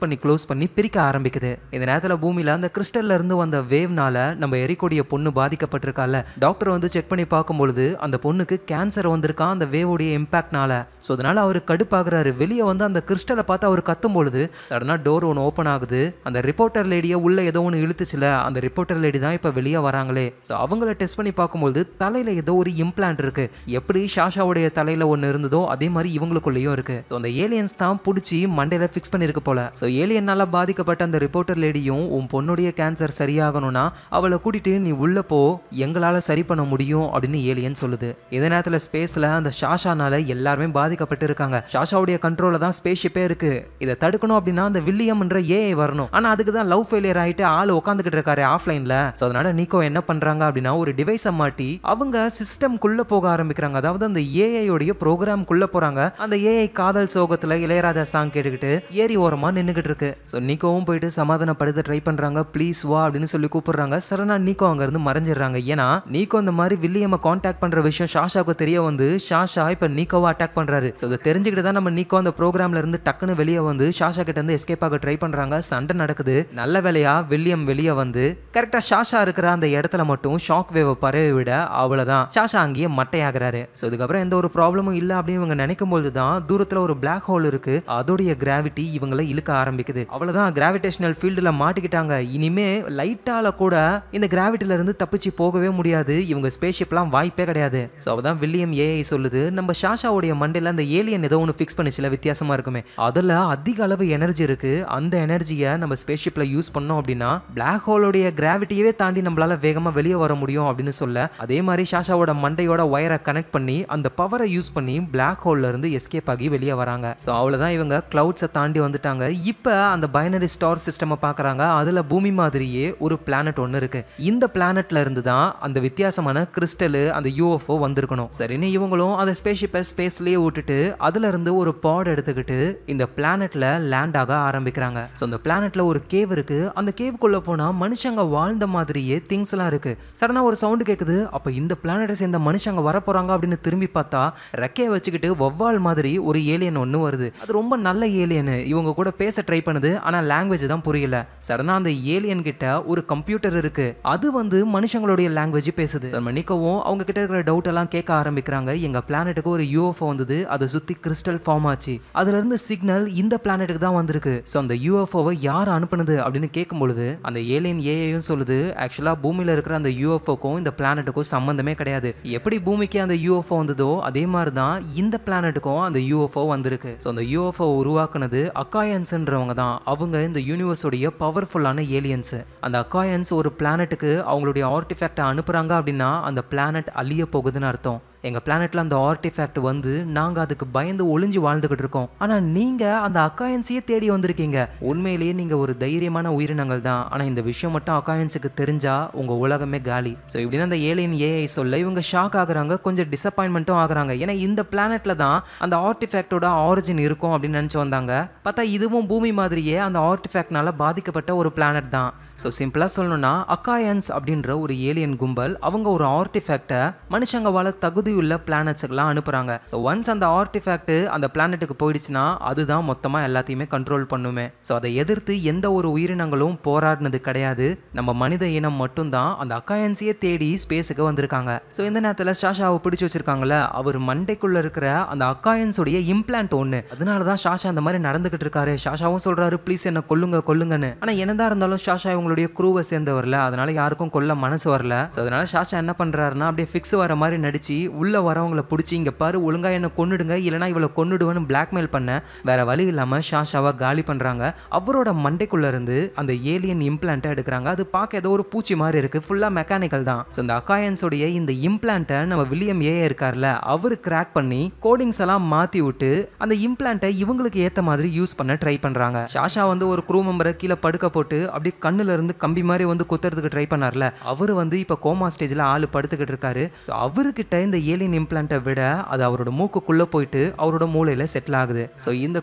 பண்ணி பிரிக்க ஆரம்பிக்குது. இந்த நேரத்துல பூமியில அந்த கிறிஸ்டல்ல இருந்து வந்த வேவ்னால நம்ம எரிக்கோடைய பொண்ணு பாதிக்கப்பட்டிருக்கால, டாக்டர் வந்து செக் பண்ணி பார்க்கும்பொழுது அந்த பொண்ணுக்கு கேன்சர் வந்திருக்கான் அந்த வேவோடைய இம்பாக்ட்னால. ஸோ அதனால அவர் கடுப்பாகிறாரு. வெளியே வந்து அந்த கிறிஸ்டலை பார்த்து அவர் கத்தும் பொழுது சடனா டோர் ஒன்று ஓப்பன் ஆகுது. அந்த ரிப்போர்ட்டர் லேடியை உள்ள ஏதோ ஒன்று இழுத்துச்சுல, அந்த ரிப்போர்ட்டர் லேடி தான் இப்போ வெளியே வராங்களே. ஸோ அவங்கள டெஸ்ட் பண்ணி பார்க்கும்போது தலையில ஏதோ ஒரு இம்ப்ளான்ட் இருக்கு. எப்படி ஷாஷாவுடைய தலையில ஒன்று இருந்ததோ அதே மாதிரி இவங்களுக்குள்ளேயும் இருக்கு. ஸோ அந்த ஏலியன்ஸ் தான் பிடிச்சி மண்டையில ஃபிக்ஸ் பண்ணிருக்கு போல. ஸோ ஏலியனால பாதிக்கப்பட்ட அந்த ரிப்போர்ட்டர் லேடியும் உன் பொண்ணுடைய கேன்சர் சரியாகணும்னா அவளை கூட்டிட்டு நீ உள்ள போ, எங்களால சரி பண்ண முடியும் அப்படின்னு ஏலியன் சொல்லுது. இதே நேரத்தில் ஸ்பேஸ்ல அந்த ஷாஷானால எல்லாருமே பாதிக்கப்பட்டு இருக்காங்க. ஷாஷாவுடைய கண்ட்ரோல தான் ஸ்பேஸ் ஷிப்பே இருக்கு. இதை தடுக்கணும் அப்படின்னா அந்த வில்லியம்ன்ற ஏஐ வரணும். ஆனா அதுக்கு தான் லவ் ஃபெயிலியர் ஆயிட்டு ஆள் உட்காந்துக்கிட்டு இருக்காரு ஆஃப்லைன்ல. ஸோ அதனால நீக்கோ என்ன பண்றாங்க அப்படின்னா ஒரு டிவைஸை மாட்டி அவங்க சிஸ்டம்குள்ள போக ஆரம்பிக்கிறாங்க. அதாவது அந்த ஏஐ உடைய ப்ரோக்ராம் குள்ள போறாங்க. அந்த ஏஐ காதல் சோகத்துல இளையராஜா சாங் கேட்டுக்கிட்டு ஏரி ஓரமா நின்னுகிட்டு இருக்கு. ஸோ நீக்கோவும் போயிட்டு சமாதானப்படுத்த ட்ரை பண்றாங்க. ப்ளீஸ் வா அப்படின்னு சொல்லி கூப்பிடுறாங்க. சரணா நீக்கோ அங்க இருந்து மறைஞ்சிடுறாங்க. ஏன்னா நீக்கோ அந்த மாதிரி வில்லியம்மை கான்டாக்ட் பண்ற விஷயம் ஷாஷாவுக்கு தெரிய வந்து ஷாஷா இப்ப நீக்கோவை அட்டாக் பண்றாரு. ஸோ அதை தெரிஞ்சுக்கிட்டு தான் நம்ம நீக்கோ அந்த ப்ரோக்ராம்ல இருந்து டக்குன்னு வெளியே வந்து ஷாஷா கிட்ட இருந்து எஸ்கேப் ஆக ட்ரை பண்றாங்க. சண்டை நடக்குது. நல்ல வேலையா வில்லியம் வெளியே வந்து கரெக்டா ஷாஷா இருக்கிற அந்த இடத்துல மட்டும் ஷாக் வேவ் பரவி விட அவ்வளவுதான் ஷாஷா அங்கேயே மட்டையாகிறாரு. ஸோ இதுக்கப்புறம் எந்த ஒரு ப்ராப்ளமும் இல்லை அப்படின்னு இவங்க நினைக்கும் போது தான் தூரத்துல ஒரு பிளாக் ஹோல் இருக்கு. அதோடைய கிராவிட்டி இவங்களை இழுக்க ஆரம்பிக்குது. அவ்வளவுதான், கிராவிடேஷனல் ஃபீல்டுல மாட்டிக்கிட்டாங்க. இனிமே லைட்டால கூட இந்த கிராவிட்டில இருந்து தப்பிச்சு போகவே முடியாது. இவங்க ஸ்பேஸ்ஷிப்லாம் வாய்ப்பே கிடையாது. ஸோ அவதான் வில்லியம் ஏஐ சொல்லுது, நம்ம ஷாஷாவுடைய மண்டையில அந்த ஏலியன் ஏதோ ஒன்று ஃபிக்ஸ் பண்ணிச்சுல வித்தியாசமா இருக்குமே, அதில் அதிக அளவு எனர்ஜி இருக்கு. அந்த எனர்ஜியை நம்ம ஸ்பேஸ்ஷிப்ல யூஸ் பண்ணோம் அப்படின்னா பிளாக் ஹோலோடைய கிராவிட்டியவே தாண்டி நம்மளால வேகமா வெளியே வர முடியும் அப்படின்னு சொல்ல, அதே மாதிரி ஷாஷாவோட மண்டையோட ஒயரை கனெக்ட் பண்ணி அந்த பவரை யூஸ் பண்ணி பிளாக் ஹோல்ல இருந்து எஸ்கேப் ஆகி வெளியே வராங்க. ஸோ அவ்வளவுதான், இவங்க கிளவுட்ஸை தாண்டி வந்துட்டாங்க. இப்போ அந்த பைனரி ஸ்டார் சிஸ்டம் பார்க்கறாங்க. அதுல பூமி மாதிரியே ஒரு பிளானட் ஒன்று இருக்கு. இந்த பிளானட்ல இருந்து தான் அந்த வித்தியாசமான கிறிஸ்டல் அந்த யூஎஃப்ஓ வந்திருக்கணும். சரின்னு இவங்களும் அந்த ஸ்பேஸ்ஷிப்பை ஸ்பேஸ்லயே விட்டுட்டு அதுல இருந்து ஒரு பாட் எடுத்துக்கிட்டு இந்த பிளானட்ல லேண்ட் ஆக ஆரம்பிக்கிறாங்க. ஸோ அந்த பிளானட்ல ஒரு கேவ் இருக்கு. அந்த கேவுக்குள்ள போனா மனுஷங்க வாழ்ந்த மாதிரியே திங்ஸ் எல்லாம் இருக்கு. சடனா ஒரு சவுண்ட் கேக்குது. அப்ப இந்த பிளானட்டை சேர்ந்த மனுஷங்க வரப்போறாங்க அப்படின்னு திரும்பி பார்த்தா ரெக்கையை வச்சுக்கிட்டு வவ்வால் மாதிரி ஒரு ஏலியன் ஒன்று வருது. அது ரொம்ப நல்ல ஏலியன். இவங்க கூட பேச ட்ரை பண்ணுது. ஆனா லாங்குவேஜ் தான் புரியல. சடனா அந்த ஏலியன் கிட்ட ஒரு கம்ப்யூட்டர் இருக்கு. அது வந்து மனுஷங்களுடைய லாங்குவேஜ் பேசுது. மன்னிக்கவும், அவங்க கிட்ட இருக்கிற டவுட் எல்லாம் கேட்க ஆரம்பிக்கிறாங்க. எங்க பிளானட்டுக்கு ஒரு யூஎஃப்ஓ வந்தது. அதை சுத்தி கிறிஸ்டல் ஃபார்ம் ஆச்சு. அதுல இருந்து சிக்னல் இந்த பிளானட்டுக்கு தான் வந்திருக்கு. ஸோ அந்த யூஎஃப்ஓவை யார் அனுப்புனது அப்படின்னு கேட்கும்பொழுது அந்த ஏலியன் ஏஐயும் சொல்லுது, ஆக்சுவலா பூமியில இருக்கிற அந்த யூஎஃப்ஓக்கும் இந்த பிளானட்டுக்கும் சம்பந்தமே கிடையாது. எப்படி பூமிக்கு அந்த யூஎஃப்ஓ வந்ததோ அதே மாதிரி தான் இந்த பிளானட்டுக்கும் அந்த யூஎஃப்ஓ வந்திருக்கு. ஸோ அந்த யூஎஃப்ஓ உருவாக்குனது அக்காயன்ஸ்ன்றவங்க தான். அவங்க இந்த யூனிவர்ஸோடைய பவர்ஃபுல்லான ஏலியன்ஸ். அந்த அக்காயன்ஸ் ஒரு பிளானட்டுக்கு அவங்களுடைய ஆர்டிஃபேக்டை அனுப்புறாங்க அப்படின்னா அந்த பிளானட் அழிய போகுதுன்னு அர்த்தம். எங்க பிளானட்ல அந்த ஆர்டிஃபேக்ட் வந்து நாங்க அதுக்கு பயந்து ஒளிஞ்சு வாழ்ந்துகிட்டு இருக்கோம். ஆனா நீங்க அந்த அக்காயன்ஸையே தேடி வந்திருக்கீங்க. உண்மையிலேயே நீங்க ஒரு தைரியமான உயிரினங்கள் தான். ஆனா இந்த விஷயம் மட்டும் அக்காயன்ஸுக்கு தெரிஞ்சா உங்க உலகமே காலி. ஸோ இப்படின்னு அந்த ஏலியன் ஏஐ சொல்ல இவங்க ஷாக் ஆகுறாங்க, கொஞ்சம் டிசப்பாயின்மெண்ட்டும் ஆகுறாங்க. ஏன்னா இந்த பிளானட்ல தான் அந்த ஆர்டிஃபேக்டோட ஆரிஜின் இருக்கும் அப்படின்னு நினைச்சு வந்தாங்க. பார்த்தா இதுவும் பூமி மாதிரியே அந்த ஆர்டிஃபேக்ட்னால பாதிக்கப்பட்ட ஒரு பிளானட் தான். ஸோ சிம்பிளா சொல்லணும்னா அக்காயன்ஸ் அப்படின்ற ஒரு ஏலியன் கும்பல் அவங்க ஒரு ஆர்டிஃபேக்டை மனுஷங்க வாழ தகுதியுள்ள பிளானட்ஸுக்கெல்லாம் அனுப்புறாங்க. ஸோ ஒன்ஸ் அந்த ஆர்டிஃபேக்ட் அந்த பிளானட்டுக்கு போயிடுச்சுன்னா அதுதான் மொத்தமாக எல்லாத்தையுமே கண்ட்ரோல் பண்ணுமே. ஸோ அதை எதிர்த்து எந்த ஒரு உயிரினங்களும் போராடினது கிடையாது. நம்ம மனித இனம் மட்டும்தான் அந்த அக்காயன்ஸையே தேடி ஸ்பேஸுக்கு வந்திருக்காங்க. ஸோ இந்த நேரத்தில் ஷாஷாவை பிடிச்சி வச்சிருக்காங்கல்ல, அவர் மண்டைக்குள்ள இருக்கிற அந்த அக்காயன்ஸோடைய இம்ப்ளான்ட் ஒன்று. அதனால தான் ஷாஷா அந்த மாதிரி நடந்துகிட்டு இருக்காரு. ஷாஷாவும் சொல்றாரு, ப்ளீஸ் என்ன கொல்லுங்கன்னு. ஆனால் என்னதான் இருந்தாலும் ஷாஷா இவங்களுடைய குரூவை சேர்ந்தவர்ல, அதனால யாருக்கும் கொல்ல மனசு வரல. ஸோ அதனால ஷாஷா என்ன பண்றாருன்னா அப்படியே ஃபிக்ஸ் வர மாதிரி நடிச்சு உள்ள வரவங்களை பிடிச்சி இங்க பாரு ஒழுங்கா என்ன கொன்னுடுங்க இல்லைனா இவளை கொன்னுடுவேன்னு பிளாக்மெயில் பண்ண வேற வழி இல்லாம ஷாஷாவை காலி பண்றாங்க. அவரோட மண்டைக்குள்ள இருந்து அந்த ஏலியன் இம்ப்ளான்ட்டை எடுக்கிறாங்க. அது பார்க்க ஏதோ ஒரு பூச்சி மாதிரி இருக்கு, ஃபுல்லா மெக்கானிக்கல் தான். ஸோ இந்த அக்காயன்ஸோடைய இந்த இம்ப்ளான்ட்டை நம்ம வில்லியம் ஏஐ இருக்கார்ல அவர் கிராக் பண்ணி கோடிங்ஸ் எல்லாம் மாத்தி விட்டு அந்த இம்ப்ளான்ட்டை இவங்களுக்கு ஏத்த மாதிரி யூஸ் பண்ண ட்ரை பண்றாங்க. ஷாஷா வந்து ஒரு க்ரூ மெம்பரை கீழே படுக்க போட்டு அப்படியே கண்ணுல இருந்து கம்பி மாதிரி வந்து குத்துறதுக்கு ட்ரை பண்ணார்ல, அவரு வந்து இப்ப கோமா ஸ்டேஜ்ல ஆளு படுத்துக்கிட்டு இருக்காரு. ஸோ அவர்கிட்ட இந்த ஏலியன் இம்ப்ளான்ட்டை விட அது அவரோட மூக்குக்குள்ள போயிட்டு அவரோட மூளையில செட்டில் ஆகுது. ஸோ இந்த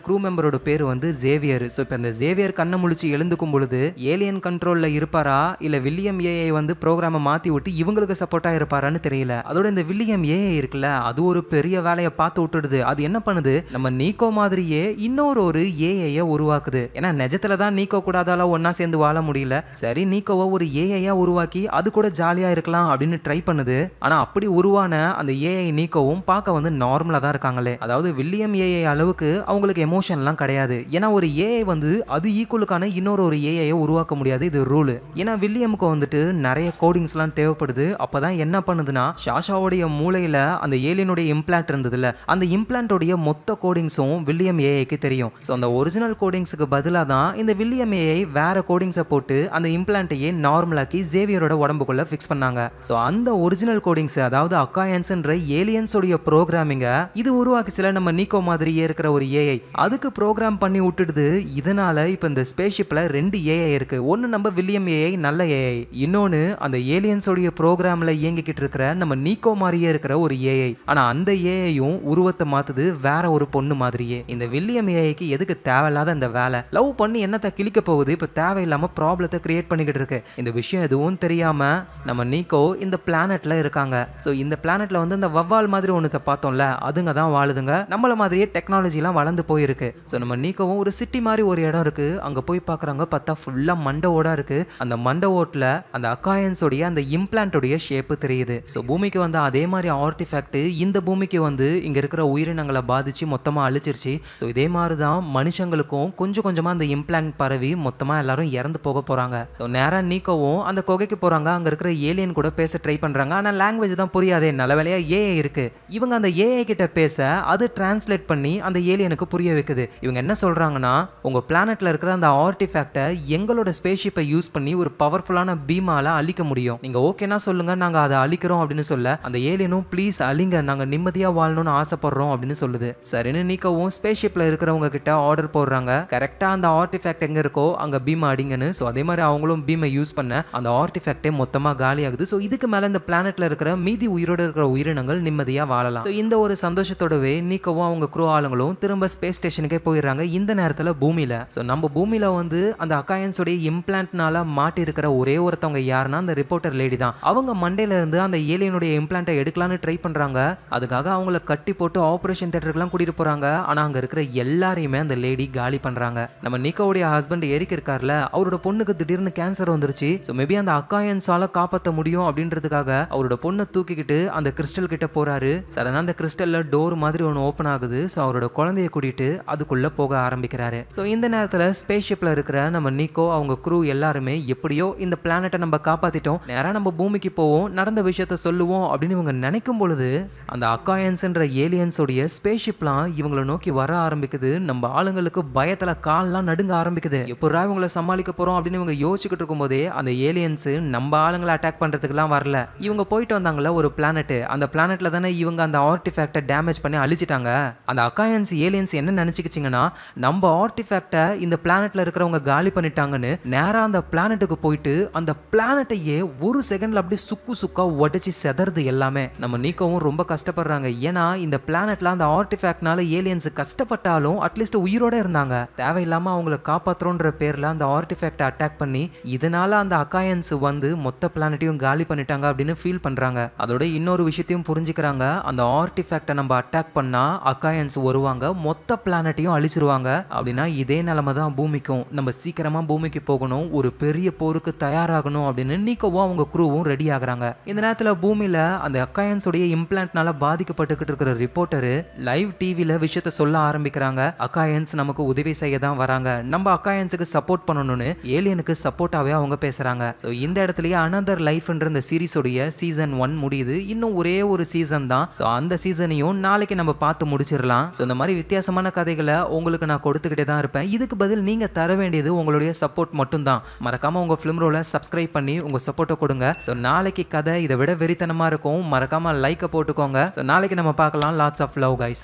க்ரூ மெம்பரோட பேர் வந்து ஜேவியர். ஸோ இப்போ இந்த ஜேவியர் கண்ணை முழிச்சு எழுந்துக்கும் பொழுது ஏலியன் கண்ட்ரோல்ல இருப்பாரா இல்ல வில்லியம் ஏஐ வந்து ப்ரோக்ராமை மாத்தி விட்டு இவங்களுக்கு சப்போர்ட்டா இருப்பாரான்னு தெரியல. அதோட இந்த வில்லியம் ஏஐ இருக்குல்ல, அது ஒரு பெரிய வேலையை பார்த்து விட்டுடுது. அது என்ன பண்ணுது, நம்ம நீக்கோ மாதிரியே இன்னொரு ஏஐயை உருவாக்குது. ஏன்னா நிஜத்துல தான் நீக்கோ கூட அதால ஒன்னா சேர்ந்து வாழ முடியல. சரி, நீக்கோவை ஒரு ஏஐயா உருவாக்கி அது கூட ஜாலியா இருக்கலாம் அப்படின்னு ட்ரை பண்ணுது. ஆனா அப்படி உருவான அந்த ஏஐ நீக்கோவும் பார்க்க வந்து நார்மலா தான் இருக்காங்களே. அதாவது வில்லியம் ஏஐ அளவுக்கு அவங்களுக்கு எமோஷன்லாம் கிடையாது. ஏன்னா ஒரு ஏஐ வந்து அது ஈக்குவலுக்கான இன்னொரு ஏஐயை உருவாக்க முடியாது, இது ரூல். ஏன்னா வில்லியமுக்கு வந்துட்டு நிறைய கோடிங்ஸ்லாம் தேவைப்படுது. அப்பதான் என்ன பண்ணுதுன்னா, ஷாஷாவுடைய மூளையில அந்த ஏலியனுடைய இம்ப்ளான்ட் இருந்ததுல, அந்த இம்ப்ளான்ட்டோடைய மொத்த கோடிங்ஸும் வில்லியம் ஏஐக்கு தெரியும். ஸோ அந்த ஒரிஜினல் கோடிங்ஸுக்கு பதிலாக தான் இந்த வில்லியம் ஏஐ வேற கோடிங்ஸை போட்டு அந்த இம்ப்ளான்ட்டையே நார்மலாக்கி ஜேவியரோட உடம்புக்குள்ள ஃபிக்ஸ் பண்ணாங்க. ஸோ அந்த ஒரிஜினல் கோடிங்ஸ், அதாவது அக்காயன்ஸ்ன்ற ஏலியன்ஸோடைய ப்ரோக்ராமிங்க இது உருவாக்கி சில நம்ம நீக்கோ மாதிரியே இருக்கிற ஒரு ஏஐ அதுக்கு ப்ரோக்ராம் பண்ணி விட்டுடுது. இதனால இப்போ இந்த ஸ்பேஸ்ஷிப்ல 2 ஏஐ இருக்கு. ஒன்னு நம்ம வில்லியம் ஏஐ, நல்ல ஏஐ. இன்னொன்னு அந்த ஏலியன்ஸோடைய ப்ரோக்ராம்ல இயங்கிக்கிட்டு இருக்கிற நம்ம நீக்கோ மாதிரியே இருக்கிற ஒரு ஏஐ. ஆனா அந்த ஏஐயும் உருவத்தை மாத்துது வேற ஒரு பொண்ணு மாதிரியே. இந்த வில்லியம் ஏஐக்கு எதுக்கு தேவையில்லாத இந்த வேலை? லவ் பண்ணி என்னத்தை கிழிக்க போகுது, இப்ப தேவையில்லாம ப்ராப்ளத்தை கிரியேட் பண்ணிக்கிட்டு இருக்கு. இந்த விஷயம் எதுவும் தெரியாம நம்ம நீக்கோ இந்த பிளானட்ல இருக்காங்க. ஸோ இந்த பிளானட்ல வந்து இந்த வவ்வால் மாதிரி ஒன்றத்தை பார்த்தோம்ல, அதுங்க தான் வாழுதுங்க. நம்மள மாதிரியே டெக்னாலஜிலாம் வளர்ந்து போயிருக்கு. ஸோ நம்ம நீக்கவும் ஒரு சிட்டி மாதிரி ஒரு இடம் இருக்கு, அங்க போய் பார்க்குறாங்க. பார்த்தா ஃபுல்லா மண்டை ஓடா இருக்கு. அந்த மண்டை ஓட்டில் அந்த அக்காயன்ஸோடைய அந்த இம்ப்ளான்ட்டோடைய ஷேப்பு தெரியுது. ஸோ பூமிக்கு வந்து அதே மாதிரி ஆர்டிஃபேக்ட் இந்த பூமிக்கு வந்து இங்க இருக்கிற உயிரினங்களை பாதிச்சு மொத்தமா அழிச்சிருச்சு. ஸோ இதே மாதிரி தான் மனுஷங்களுக்கும் கொஞ்சம் கொஞ்சமா அந்த இம்ப்ளான்ட் பரவி மொத்தமா எல்லாரும் இறந்து போக போறாங்க. ஸோ நேரா நீக்கவும் அந்த குகைக்கு போறாங்க. அங்க இருக்கிற ஏலியன் கூட பேச ட்ரை பண்றாங்க. ஆனா லாங்குவேஜ் தான் புரியாதே. நல்ல வேலையா ஏஐ இருக்கு. இவங்க அந்த ஏஐ கிட்ட பேச அது டிரான்ஸ்லேட் பண்ணி அந்த ஏலியனுக்கு புரிய வைக்குது. இவங்க என்ன சொல்றாங்கன்னா, உங்க பிளானட்ல இருக்கிற அந்த ஆர்டிஃபேக்டை எங்களோட ஸ்பேஸ்ஷிப்பை யூஸ் பண்ணி ஒரு பவர்ஃபுல்லான பீமால அழிக்க முடியும். நீங்க ஓகேனா சொல்லுங்க, நாங்க அதை அழிக்கிறோம் அப்படின்னு சொல்ல, அந்த ஏலியனும் ப்ளீஸ் அழிங்க, நாங்க நிம்மதியா வாழணும்னு ஆசைப்படுறோம் அப்படின்னு சொல்லுது. சரின்னு நீக்கவும் ஸ்பேஸ்ஷிப்ல இருக்கிறவங்க கிட்ட ஆர்டர் போடுறாங்க. கரெக்டா அந்த ஆர்டிஃபேக்ட் எங்க இருக்கோ அங்க பீமா அடிங்கன்னு. ஸோ அதே மாதிரி அவங்களும் பீமை யூஸ் பண்ண அந்த ஆர்டிஃபேக்டே மொத்தமா காலி ஆகுது. ஸோ இதுக்கு மேல இந்த பிளானட்ல இருக்கிற மீதி உயிரோடு இருக்கிற உயிரினங்கள் நிம்மதியா வாழலாம். ஸோ இந்த ஒரு சந்தோஷத்தோடவே நீக்கவும் அவங்க க்ரூ ஆளுங்களும் திரும்ப ஸ்பேஸ் ஸ்டேஷனுக்கே போயிடுறாங்க. இந்த நேரத்தில் பூமியில ஸோ நம்ம பூமியில வந்து அந்த அக்காயன்ஸோடைய இம்ப்ளான்ட்னால மாட்டி இருக்கிற ஒரே ஒருத்தவங்க யாருன்னா அந்த ரிப்போர்ட்டர் லேடி தான். அவங்க மண்டையில இருந்து அந்த ஏலியனுடைய இம்ப்ளான்ட்டை எடுக்கலான்னு ட்ரை பண்றாங்க. அதுக்காக அவங்கள கட்டி போட்டு ஆபரேஷன் தியேட்டருக்குலாம் கூட்டிட்டு போறாங்க. ஆனா அங்க இருக்கிற எல்லாரையுமே அந்த லேடி காலி பண்றாங்க. நம்ம நீக்கோவுடைய ஹஸ்பண்ட் எரிக் இருக்கார்ல, அவரோட பொண்ணுக்கு திடீர்னு கேன்சர் வந்துருச்சு. ஸோ மேபி அந்த அக்காயன்ஸால காப்பாற்ற முடியும் அப்படின்றதுக்காக அவரோட பொண்ணை தூக்கிக்கிட்டு அந்த கிறிஸ்டல் கிட்ட போறாரு. சடனா அந்த கிறிஸ்டல்ல டோர் மாதிரி ஒன்று ஓப்பன் ஆகுது. ஸோ அவரோட குழந்தைய கூட்டிட்டு அதுக்குள்ள போக ஆரம்பிக்கிறாரு. ஸோ இந்த நேரத்தில் ஸ்பேஸ்ஷிப்ல இருக்கிற நம்ம நீக்கோ அவங்க க்ரூ எல்லாருமே எப்படியோ இந்த பிளானட்டை நம்ம காப்பாத்திட்டோம், நேரா நம்ம பூமிக்கு போவோம், நடந்த விஷயத்த சொல்லுவோம் அப்படின்னு இவங்க நினைக்கும் பொழுது அந்த அக்காயன்ஸ்ன்ற ஏலியன்ஸோடைய ஸ்பேஸ்ஷிப்லாம் இவங்களை நோக்கி வர ஆரம்பிக்குது. நம்ம ஆளுங்களுக்கு பயத்துல கால்லாம் நடுங்க ஆரம்பிக்குது. எப்படா இவங்களை சமாளிக்க போறோம் அப்படின்னு இவங்க யோசிச்சுக்கிட்டு இருக்கும் போதே அந்த ஏலியன்ஸ் நம்ம ஆளுங்களை அட்டாக் பண்றதுக்குலாம் வரல. இவங்க போயிட்டு வந்தாங்கல்ல ஒரு பிளானட், அந்த பிளானட்ல தானே இவங்க அந்த ஆர்டிஃபேக்டை டேமேஜ் பண்ணி அழிச்சிட்டாங்க. அந்த அக்காயன்ஸ் ஏலியன்ஸ் என்ன நினைச்சுக்கிச்சிங்கன்னா, நம்ம ஆர்டிஃபேக்டை இந்த பிளானட்ல இருக்கிறவங்க காலி பண்ணிட்டாங்கன்னு நேரா அந்த பிளானட்டுக்கு போயிட்டு அந்த பிளானட்டையே ஒரு செகண்ட்ல அப்படியே சுக்கு சுக்கா உடைச்சு செதறது எல்லாமே. நம்ம நீக்கவும் ரொம்ப கஷ்டப்படுறாங்க. ஏன்னா இந்த பிளானட்ல அந்த ஆர்டிஃபேக்ட்னால ஏலியன்ஸ் கஷ்டப்பட்டாலும் அட்லீஸ்ட் உயிரோட இருந்தாங்க. தேவையில்லாம அவங்களை காப்பாத்துறோன்ற பேர்ல அந்த ஆர்டிஃபேக்டை அட்டாக் பண்ணி இதனால அந்த அக்காயன்ஸ் வந்து மொத்த பிளானட்டையும் காலி பண்ணிட்டாங்க அப்படின்னு ஃபீல் பண்றாங்க. அதோட இன்னொரு விஷயத்தையும் புரிஞ்சுக்கிறாங்க. அந்த ஆர்டிஃபேக்டை நம்ம அட்டாக் பண்ணா அக்காயன்ஸ் வருவாங்க, மொத்த பிளானட்டையும் அழிச்சிருவாங்க. அப்படின்னா இதே நிலைமை தான் பூமிக்கும். நம்ம சீக்கிரமா பூமிக்கு போகணும், ஒரு பெரிய போருக்கு தயாராகணும் அப்படின்னு நீக்கவும் அவங்க க்ரூவும் ரெடி ஆகுறாங்க. இந்த நேரத்தில் பூமியில அந்த அக்காயன்ஸோடைய இம்ப்ளான்ட்னால பாதிக்கப்பட்டுக்கிட்டு இருக்கிற ரிப்போர்ட்டர் லைவ் டிவில விஷயத்த சொல்ல ஆரம்பிக்கிறாங்க. அக்காயன்ஸ் நமக்கு உதவி செய்ய தான் வராங்க, நம்ம அக்காயன்ஸுக்கு சப்போர்ட் பண்ணணும்னு ஏலியனுக்கு சப்போர்ட்டாவே அவங்க பேசுறாங்க. ஸோ இந்த இடத்துலயே அனதர் லைஃப்ன்ற இந்த சீரிஸோடைய சீசன் 1 முடியுது. இன்னும் ஒரே ஒரு சீசன் தான். ஸோ அந்த சீசனையும் நாளைக்கு நம்ம பார்த்து முடிச்சிடலாம். ஸோ இந்த மாதிரி வித்தியாசமான கதைகளை உங்களுக்கு நான் கொடுத்துக்கிட்டே தான் இருப்பேன். இதுக்கு பதில் நீங்க தர வேண்டியது உங்களுடைய சப்போர்ட் மட்டும் தான். மறக்காம உங்க ஃபிலிம் ரோலை சப்ஸ்கிரைப் பண்ணி உங்க சப்போர்ட்டை கொடுங்க. ஸோ நாளைக்கு கதை இதை விட வெறித்தனமா இருக்கும். மறக்காம லைக்கை போட்டுக்கோங்க. ஸோ நாளைக்கு நம்ம பார்க்கலாம். Lots of love guys.